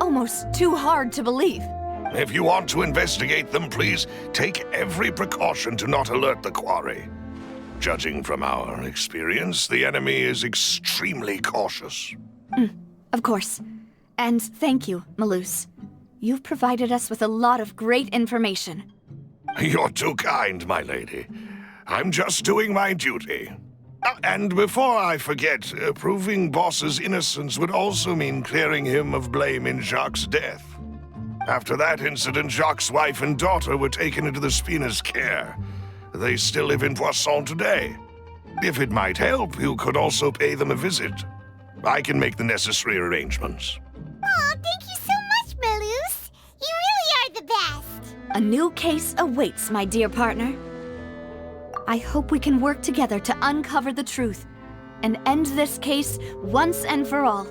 almost too hard to believe. If you want to investigate them, please take every precaution to not alert the quarry. Judging from our experience, the enemy is extremely cautious. Of course. And thank you, Malus. You've provided us with a lot of great information. You're too kind, my lady. I'm just doing my duty. And before I forget, proving Boss's innocence would also mean clearing him of blame in Jacques' death. After that incident, Jacques' wife and daughter were taken into the Spina's care. They still live in Poisson today. If it might help, you could also pay them a visit. I can make the necessary arrangements. Aw, thank you so much, Malus. You really are the best. A new case awaits, my dear partner. I hope we can work together to uncover the truth and end this case once and for all.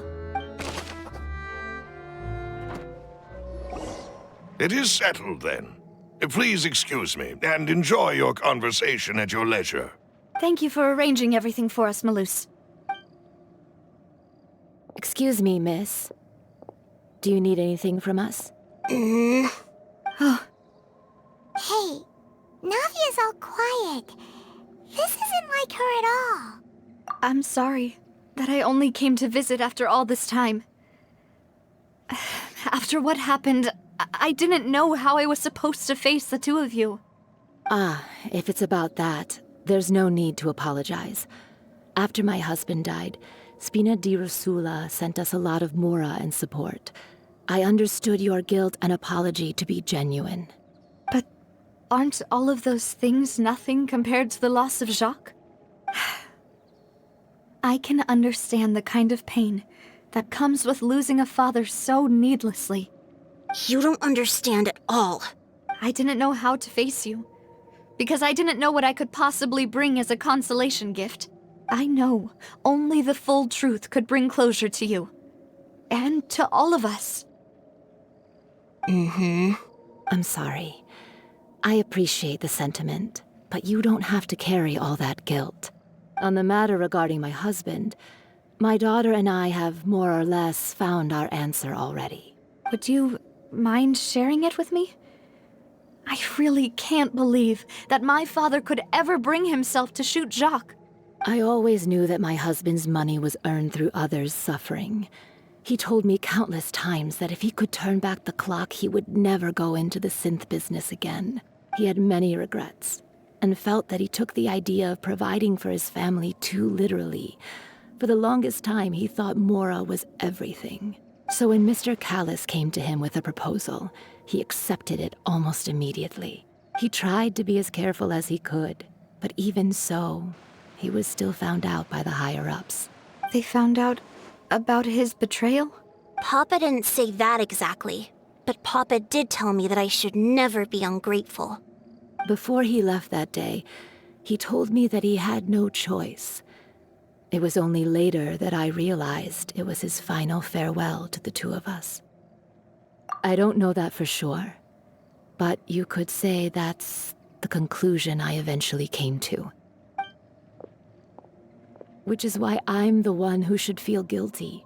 It is settled, then. Please excuse me, and enjoy your conversation at your leisure. Thank you for arranging everything for us, Malus. Excuse me, miss. Do you need anything from us? Hey, Navia's all quiet. This isn't like her at all. I'm sorry that I only came to visit after all this time. After what happened, I didn't know how I was supposed to face the two of you. Ah, if it's about that, there's no need to apologize. After my husband died, Spina di Rosula sent us a lot of mora and support. I understood your guilt and apology to be genuine. But aren't all of those things nothing compared to the loss of Jacques? I can understand the kind of pain that comes with losing a father so needlessly. You don't understand at all. I didn't know how to face you, because I didn't know what I could possibly bring as a consolation gift. I know only the full truth could bring closure to you, and to all of us. I'm sorry. I appreciate the sentiment, but you don't have to carry all that guilt. On the matter regarding my husband, my daughter and I have more or less found our answer already. Would you mind sharing it with me? I really can't believe that my father could ever bring himself to shoot Jacques. I always knew that my husband's money was earned through others' suffering. He told me countless times that if he could turn back the clock, he would never go into the synth business again. He had many regrets, and felt that he took the idea of providing for his family too literally. For the longest time, he thought Mora was everything. So when Mr. Callis came to him with a proposal, he accepted it almost immediately. He tried to be as careful as he could, but even so, he was still found out by the higher-ups. They found out about his betrayal? Papa didn't say that exactly, but Papa did tell me that I should never be ungrateful. Before he left that day, he told me that he had no choice. It was only later that I realized it was his final farewell to the two of us. I don't know that for sure, but you could say that's the conclusion I eventually came to. Which is why I'm the one who should feel guilty.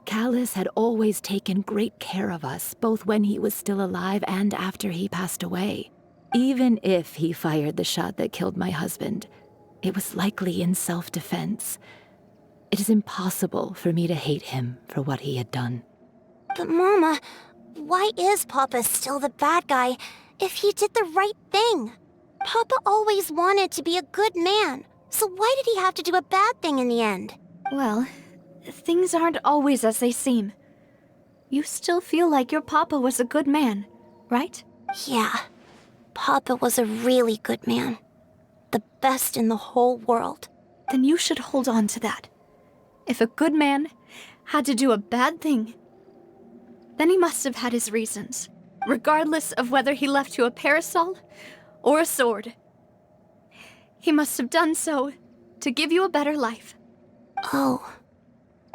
Callis had always taken great care of us, both when he was still alive and after he passed away. Even if he fired the shot that killed my husband, it was likely in self-defense. It is impossible for me to hate him for what he had done. But Mama, why is Papa still the bad guy if he did the right thing? Papa always wanted to be a good man, so why did he have to do a bad thing in the end? Well, things aren't always as they seem. You still feel like your papa was a good man, right? Yeah, Papa was a really good man. The best in the whole world. Then you should hold on to that. If a good man had to do a bad thing, then he must have had his reasons, regardless of whether he left you a parasol or a sword. He must have done so to give you a better life. Oh.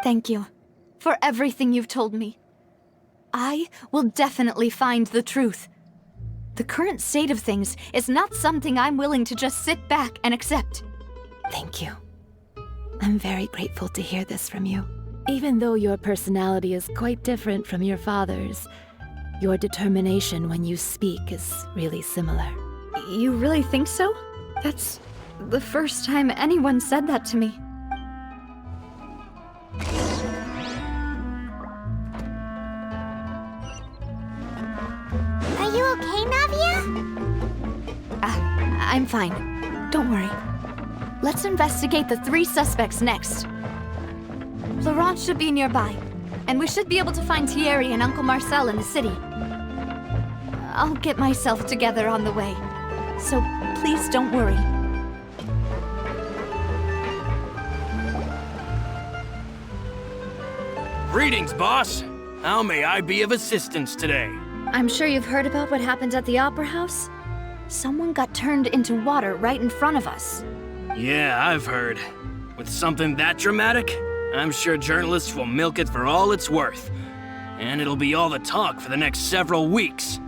Thank you for everything you've told me. I will definitely find the truth. The current state of things is not something I'm willing to just sit back and accept. Thank you. I'm very grateful to hear this from you. Even though your personality is quite different from your father's, your determination when you speak is really similar. You really think so? That's the first time anyone said that to me. Are you okay, Navia? I'm fine. Don't worry. Let's investigate the 3 suspects next. Laurent should be nearby, and we should be able to find Thierry and Uncle Marcel in the city. I'll get myself together on the way, so please don't worry. Greetings, boss. How may I be of assistance today? I'm sure you've heard about what happened at the Opera House. Someone got turned into water right in front of us. Yeah, I've heard. With something that dramatic, I'm sure journalists will milk it for all it's worth. And it'll be all the talk for the next several weeks.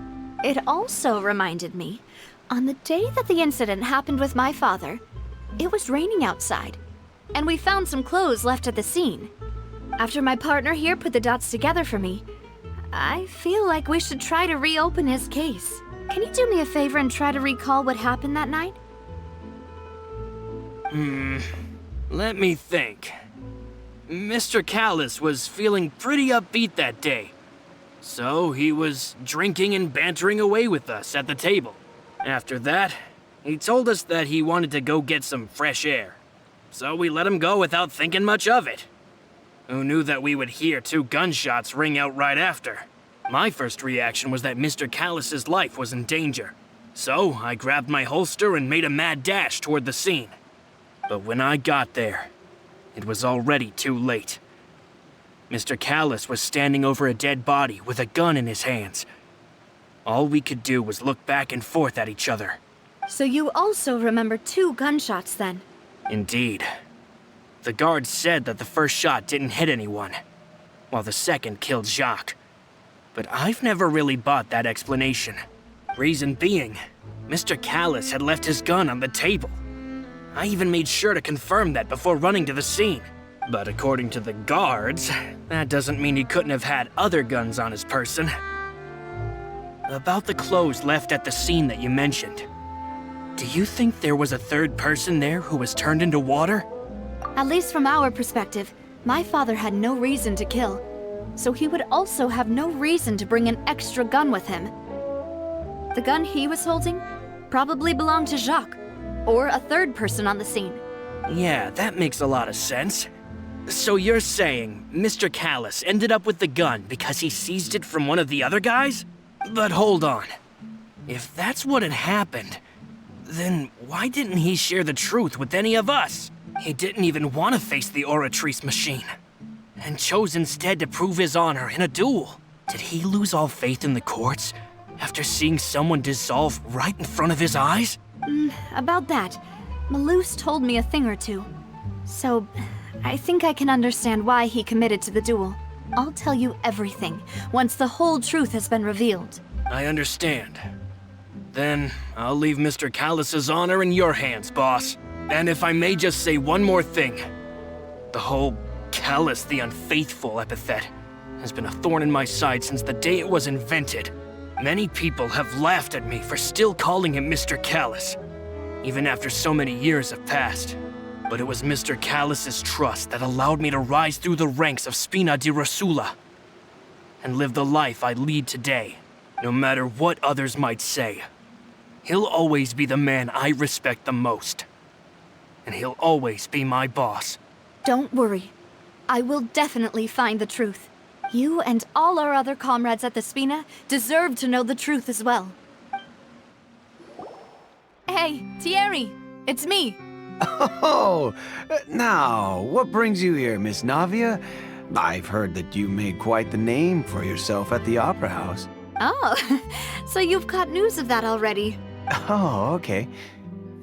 It also reminded me, on the day that the incident happened with my father, it was raining outside, and we found some clothes left at the scene. After my partner here put the dots together for me, I feel like we should try to reopen his case. Can you do me a favor and try to recall what happened that night? Let me think. Mr. Callis was feeling pretty upbeat that day. So he was drinking and bantering away with us at the table. After that, he told us that he wanted to go get some fresh air. So we let him go without thinking much of it. Who knew that we would hear 2 gunshots ring out right after? My first reaction was that Mr. Callis's life was in danger. So I grabbed my holster and made a mad dash toward the scene. But when I got there, it was already too late. Mr. Callis was standing over a dead body with a gun in his hands. All we could do was look back and forth at each other. So you also remember 2 gunshots then? Indeed. The guards said that the first shot didn't hit anyone, while the second killed Jacques. But I've never really bought that explanation. Reason being, Mr. Callis had left his gun on the table. I even made sure to confirm that before running to the scene. But according to the guards, that doesn't mean he couldn't have had other guns on his person. About the clothes left at the scene that you mentioned, do you think there was a 3rd person there who was turned into water? At least from our perspective, my father had no reason to kill, so he would also have no reason to bring an extra gun with him. The gun he was holding probably belonged to Jacques, or a third person on the scene. Yeah, that makes a lot of sense. So you're saying Mr. Callus ended up with the gun because he seized it from one of the other guys? But hold on. If that's what had happened, then why didn't he share the truth with any of us? He didn't even want to face the Oratrice machine, and chose instead to prove his honor in a duel. Did he lose all faith in the courts after seeing someone dissolve right in front of his eyes? About that, Malus told me a thing or two. So, I think I can understand why he committed to the duel. I'll tell you everything, once the whole truth has been revealed. I understand. Then, I'll leave Mr. Callus's honor in your hands, boss. And if I may just say one more thing. The whole Callus the Unfaithful epithet has been a thorn in my side since the day it was invented. Many people have laughed at me for still calling him Mr. Callus, even after so many years have passed. But it was Mr. Callus's trust that allowed me to rise through the ranks of Spina di Rosula and live the life I lead today, no matter what others might say. He'll always be the man I respect the most, and he'll always be my boss. Don't worry. I will definitely find the truth. You and all our other comrades at the Spina deserve to know the truth as well. Hey, Thierry, it's me. Oh, now, what brings you here, Miss Navia? I've heard that you made quite the name for yourself at the Opera House. Oh, so you've got news of that already. Oh, okay.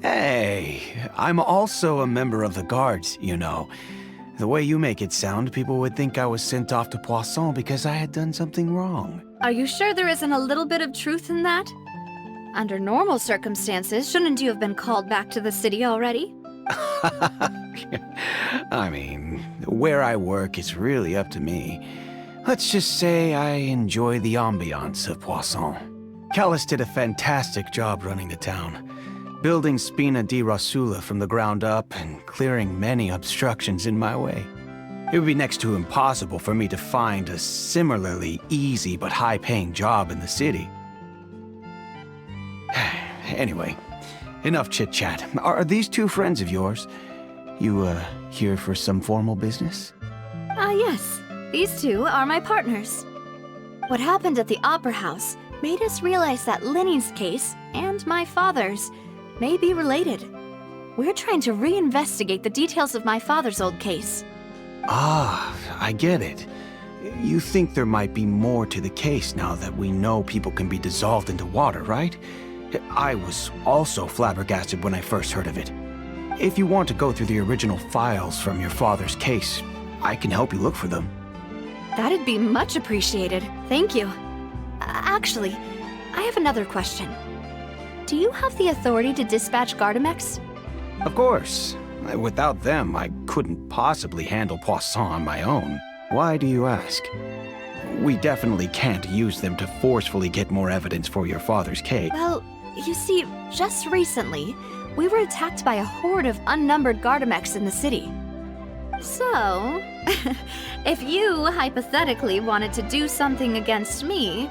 Hey, I'm also a member of the Guards, you know. The way you make it sound, people would think I was sent off to Poisson because I had done something wrong. Are you sure there isn't a little bit of truth in that? Under normal circumstances, shouldn't you have been called back to the city already? I mean, where I work is really up to me. Let's just say I enjoy the ambiance of Poisson. Callus did a fantastic job running the town, building Spina di Rosula from the ground up and clearing many obstructions in my way. It would be next to impossible for me to find a similarly easy but high-paying job in the city. Anyway, enough chit-chat. Are these two friends of yours? You, here for some formal business? Yes. These two are my partners. What happened at the Opera House made us realize that Linny's case and my father's may be related. We're trying to reinvestigate the details of my father's old case. Ah, I get it. You think there might be more to the case now that we know people can be dissolved into water, right? I was also flabbergasted when I first heard of it. If you want to go through the original files from your father's case, I can help you look for them. That'd be much appreciated. Thank you. Actually, I have another question. Do you have the authority to dispatch Gardamex? Of course. Without them, I couldn't possibly handle Poisson on my own. Why do you ask? We definitely can't use them to forcefully get more evidence for your father's case. Well, you see, just recently, we were attacked by a horde of unnumbered Gardamex in the city. So, if you hypothetically wanted to do something against me,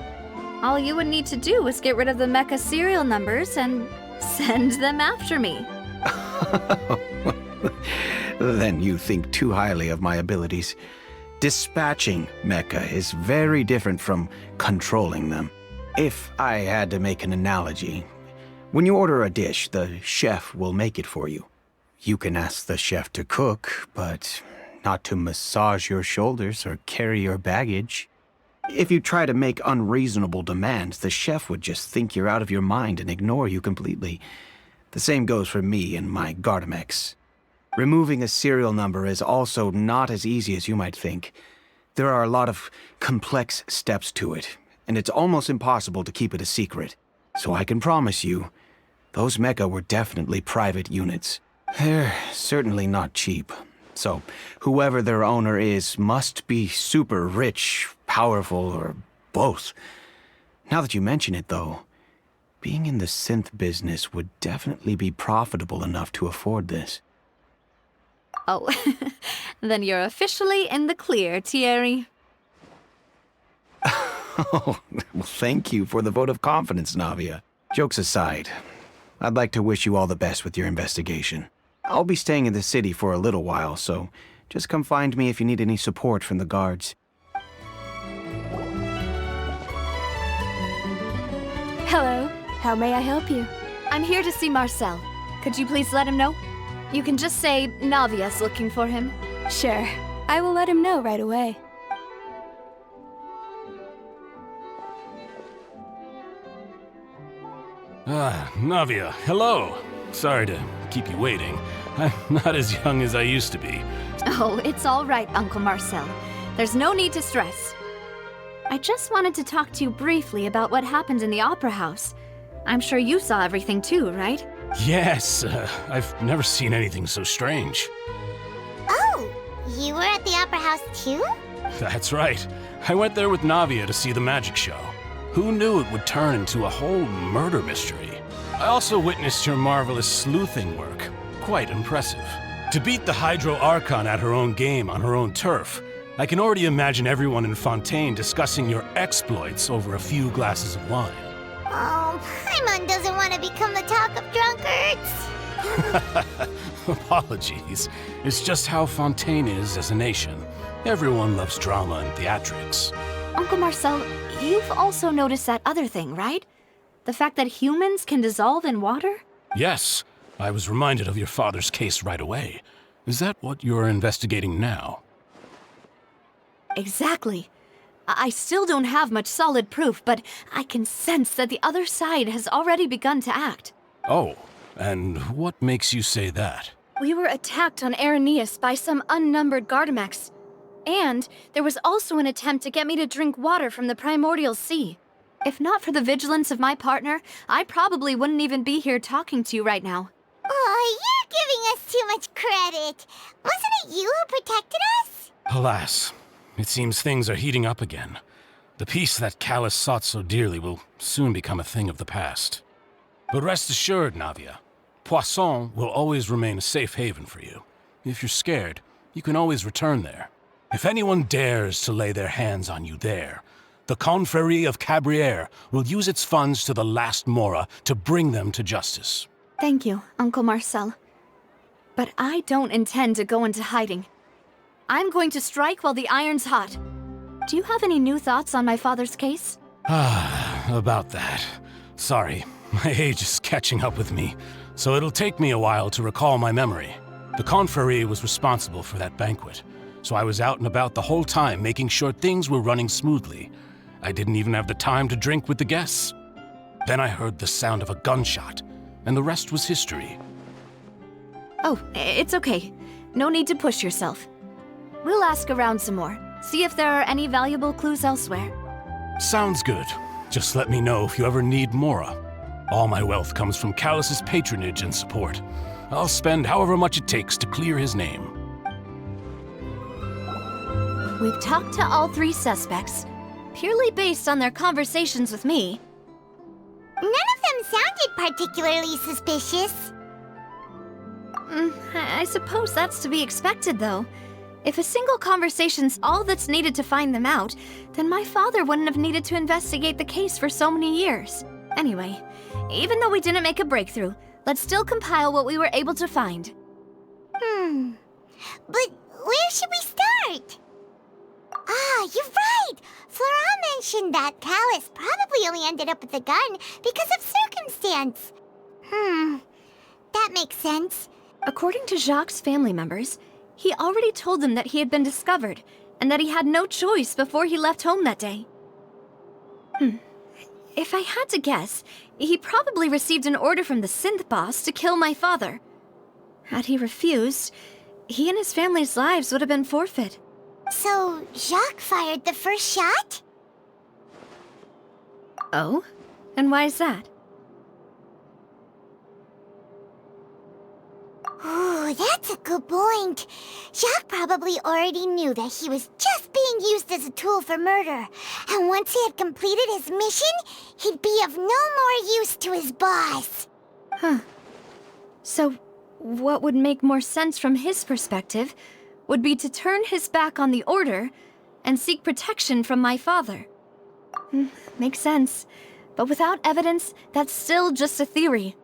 all you would need to do was get rid of the mecha serial numbers and send them after me. Then you think too highly of my abilities. Dispatching mecha is very different from controlling them. If I had to make an analogy, when you order a dish, the chef will make it for you. You can ask the chef to cook, but not to massage your shoulders or carry your baggage. If you try to make unreasonable demands, the chef would just think you're out of your mind and ignore you completely. The same goes for me and my Gardamex. Removing a serial number is also not as easy as you might think. There are a lot of complex steps to it, and it's almost impossible to keep it a secret. So I can promise you, those mecha were definitely private units. They're certainly not cheap. So whoever their owner is must be super rich, powerful, or both. Now that you mention it, though, being in the synth business would definitely be profitable enough to afford this. Oh, then you're officially in the clear, Thierry. Oh, well, thank you for the vote of confidence, Navia. Jokes aside, I'd like to wish you all the best with your investigation. I'll be staying in the city for a little while, so just come find me if you need any support from the guards. Hello. How may I help you? I'm here to see Marcel. Could you please let him know? You can just say Navia's looking for him. Sure. I will let him know right away. Navia, hello. Sorry to keep you waiting. I'm not as young as I used to be. Oh, it's all right, Uncle Marcel. There's no need to stress. I just wanted to talk to you briefly about what happened in the Opera House. I'm sure you saw everything too, right? Yes, I've never seen anything so strange. Oh, you were at the Opera House too? That's right. I went there with Navia to see the magic show. Who knew it would turn into a whole murder mystery? I also witnessed your marvelous sleuthing work. Quite impressive. To beat the Hydro Archon at her own game on her own turf, I can already imagine everyone in Fontaine discussing your exploits over a few glasses of wine. Oh, Paimon doesn't want to become the talk of drunkards. Apologies. It's just how Fontaine is as a nation. Everyone loves drama and theatrics. Uncle Marcel, you've also noticed that other thing, right? The fact that humans can dissolve in water? Yes, I was reminded of your father's case right away. Is that what you're investigating now? Exactly. I still don't have much solid proof, but I can sense that the other side has already begun to act. Oh, and what makes you say that? We were attacked on Araneus by some unnumbered Gardamex. And there was also an attempt to get me to drink water from the primordial sea. If not for the vigilance of my partner, I probably wouldn't even be here talking to you right now. Oh, you're giving us too much credit. Wasn't it you who protected us? Alas, it seems things are heating up again. The peace that Callus sought so dearly will soon become a thing of the past. But rest assured, Navia, Poisson will always remain a safe haven for you. If you're scared, you can always return there. If anyone dares to lay their hands on you there, the Confrérie of Cabrières will use its funds to the last Mora to bring them to justice. Thank you, Uncle Marcel. But I don't intend to go into hiding. I'm going to strike while the iron's hot. Do you have any new thoughts on my father's case? About that. Sorry, my age is catching up with me, so it'll take me a while to recall my memory. The Confrérie was responsible for that banquet, so I was out and about the whole time making sure things were running smoothly. I didn't even have the time to drink with the guests. Then I heard the sound of a gunshot, and the rest was history. Oh, it's okay. No need to push yourself. We'll ask around some more, see if there are any valuable clues elsewhere. Sounds good. Just let me know if you ever need Mora. All my wealth comes from Callus's patronage and support. I'll spend however much it takes to clear his name. We've talked to all three suspects, purely based on their conversations with me. None of them sounded particularly suspicious. I suppose that's to be expected, though. If a single conversation's all that's needed to find them out, then my father wouldn't have needed to investigate the case for so many years. Anyway, even though we didn't make a breakthrough, let's still compile what we were able to find. But where should we start? Ah, you're right! Flora mentioned that Callus probably only ended up with the gun because of circumstance. That makes sense. According to Jacques' family members, he already told them that he had been discovered, and that he had no choice before he left home that day. If I had to guess, he probably received an order from the synth boss to kill my father. Had he refused, he and his family's lives would have been forfeit. So, Jacques fired the first shot? Oh? And why is that? Ooh, that's a good point. Jacques probably already knew that he was just being used as a tool for murder. And once he had completed his mission, he'd be of no more use to his boss. So, what would make more sense from his perspective would be to turn his back on the order and seek protection from my father. Makes sense. But without evidence, that's still just a theory.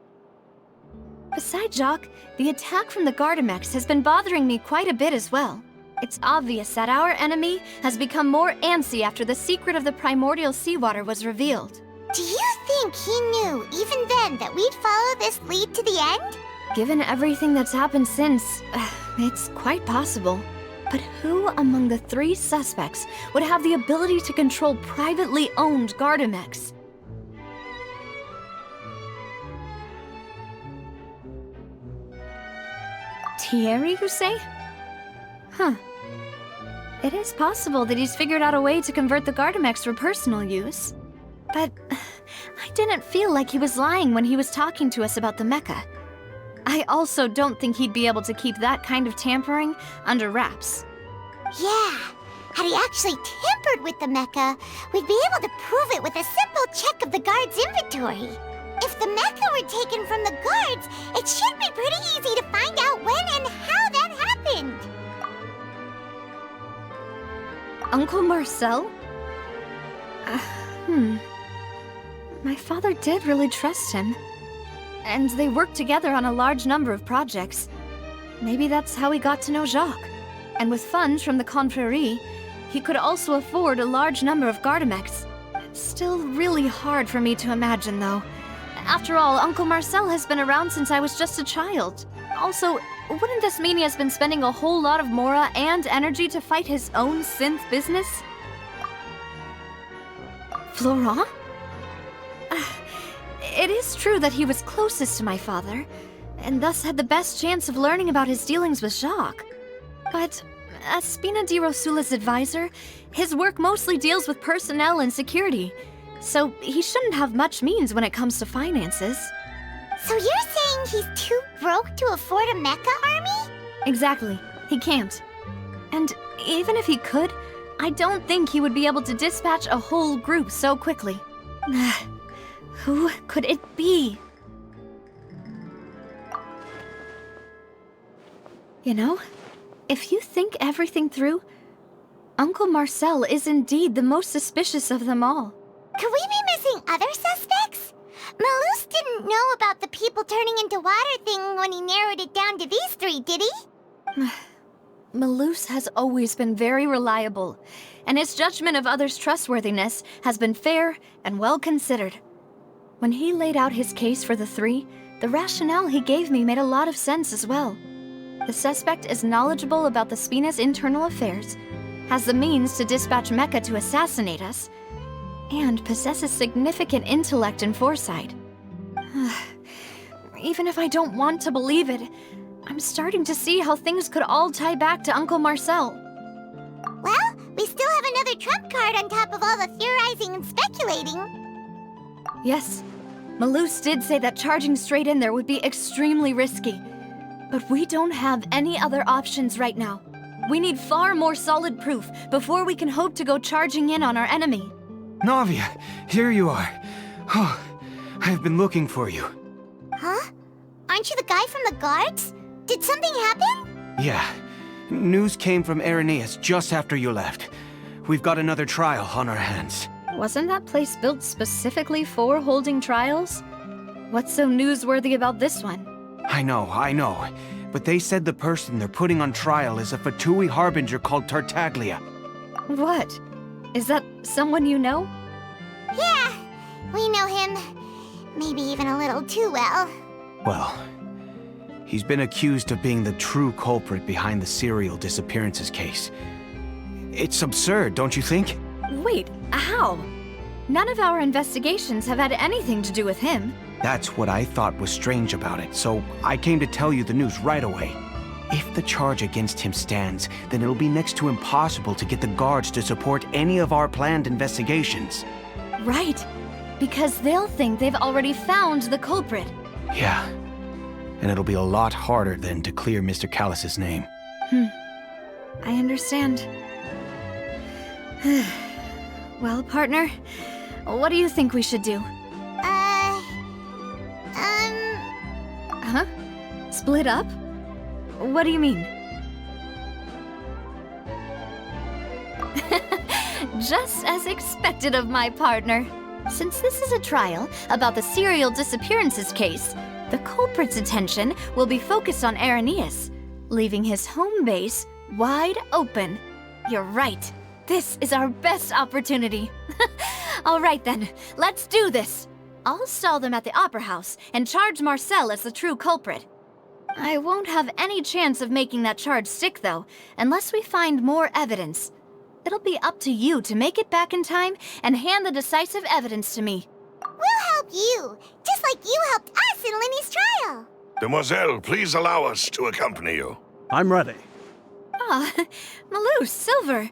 Besides Jacques, the attack from the Gardamex has been bothering me quite a bit as well. It's obvious that our enemy has become more antsy after the secret of the primordial seawater was revealed. Do you think he knew, even then, that we'd follow this lead to the end? Given everything that's happened since, it's quite possible. But who among the 3 suspects would have the ability to control privately owned Gardamex? Thierry, you say? Huh. It is possible that he's figured out a way to convert the Gardamex for personal use. But I didn't feel like he was lying when he was talking to us about the mecha. I also don't think he'd be able to keep that kind of tampering under wraps. Yeah, had he actually tampered with the mecha, we'd be able to prove it with a simple check of the guard's inventory. If the mecha were taken from the guards, it should be pretty easy to find out when and how that happened. Uncle Marcel? My father did really trust him. And they worked together on a large number of projects. Maybe that's how he got to know Jacques. And with funds from the Confrérie, he could also afford a large number of Gardamex. It's still really hard for me to imagine, though. After all, Uncle Marcel has been around since I was just a child. Also, wouldn't this mean he has been spending a whole lot of mora and energy to fight his own synth business? Florent? It is true that he was closest to my father, and thus had the best chance of learning about his dealings with Jacques. But as Spina di Rosula's advisor, his work mostly deals with personnel and security, so he shouldn't have much means when it comes to finances. So you're saying he's too broke to afford a mecha army? Exactly. He can't. And even if he could, I don't think he would be able to dispatch a whole group so quickly. Who could it be? You know, if you think everything through, Uncle Marcel is indeed the most suspicious of them all. Could we be missing other suspects? Malus didn't know about the people turning into water thing when he narrowed it down to these 3, did he? Malus has always been very reliable, and his judgment of others' trustworthiness has been fair and well considered. When he laid out his case for the 3, the rationale he gave me made a lot of sense as well. The suspect is knowledgeable about the Spina's internal affairs, has the means to dispatch Mecha to assassinate us, and possesses significant intellect and foresight. Even if I don't want to believe it, I'm starting to see how things could all tie back to Uncle Marcel. Well, we still have another trump card on top of all the theorizing and speculating. Yes, Malus did say that charging straight in there would be extremely risky. But we don't have any other options right now. We need far more solid proof before we can hope to go charging in on our enemy. Navia, here you are. Oh, I've been looking for you. Huh? Aren't you the guy from the guards? Did something happen? Yeah. News came from Irenaeus just after you left. We've got another trial on our hands. Wasn't that place built specifically for holding trials? What's so newsworthy about this one? I know. But they said the person they're putting on trial is a Fatui harbinger called Tartaglia. What? Is that someone you know? Yeah, we know him. Maybe even a little too well. Well, he's been accused of being the true culprit behind the serial disappearances case. It's absurd, don't you think? Wait, how? None of our investigations have had anything to do with him. That's what I thought was strange about it, so I came to tell you the news right away. If the charge against him stands, then it'll be next to impossible to get the guards to support any of our planned investigations. Right, because they'll think they've already found the culprit. Yeah, and it'll be a lot harder then to clear Mr. Callus's name. I understand. Well, partner, what do you think we should do? Huh? Split up? What do you mean? Just as expected of my partner. Since this is a trial about the serial disappearances case, The culprit's attention will be focused on Irenaeus, leaving his home base wide open. You're right. This is our best opportunity. All right then, let's do this. I'll stall them at the Opera House and charge Marcel as the true culprit. I won't have any chance of making that charge stick, though, unless we find more evidence. It'll be up to you to make it back in time and hand the decisive evidence to me. We'll help you, just like you helped us in Linny's trial. Demoiselle, please allow us to accompany you. I'm ready. Ah, Malou, Silver,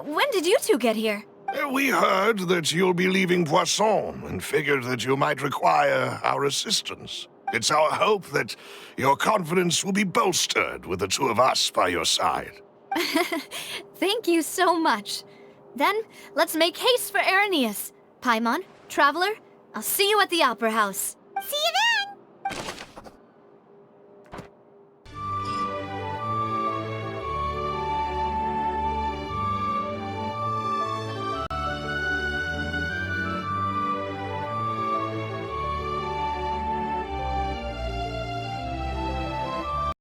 when did you two get here? We heard that you'll be leaving Poisson and figured that you might require our assistance. It's our hope that your confidence will be bolstered with the two of us by your side. Thank you so much. Then, let's make haste for Irenaeus. Paimon, Traveler, I'll see you at the Opera House. See you there!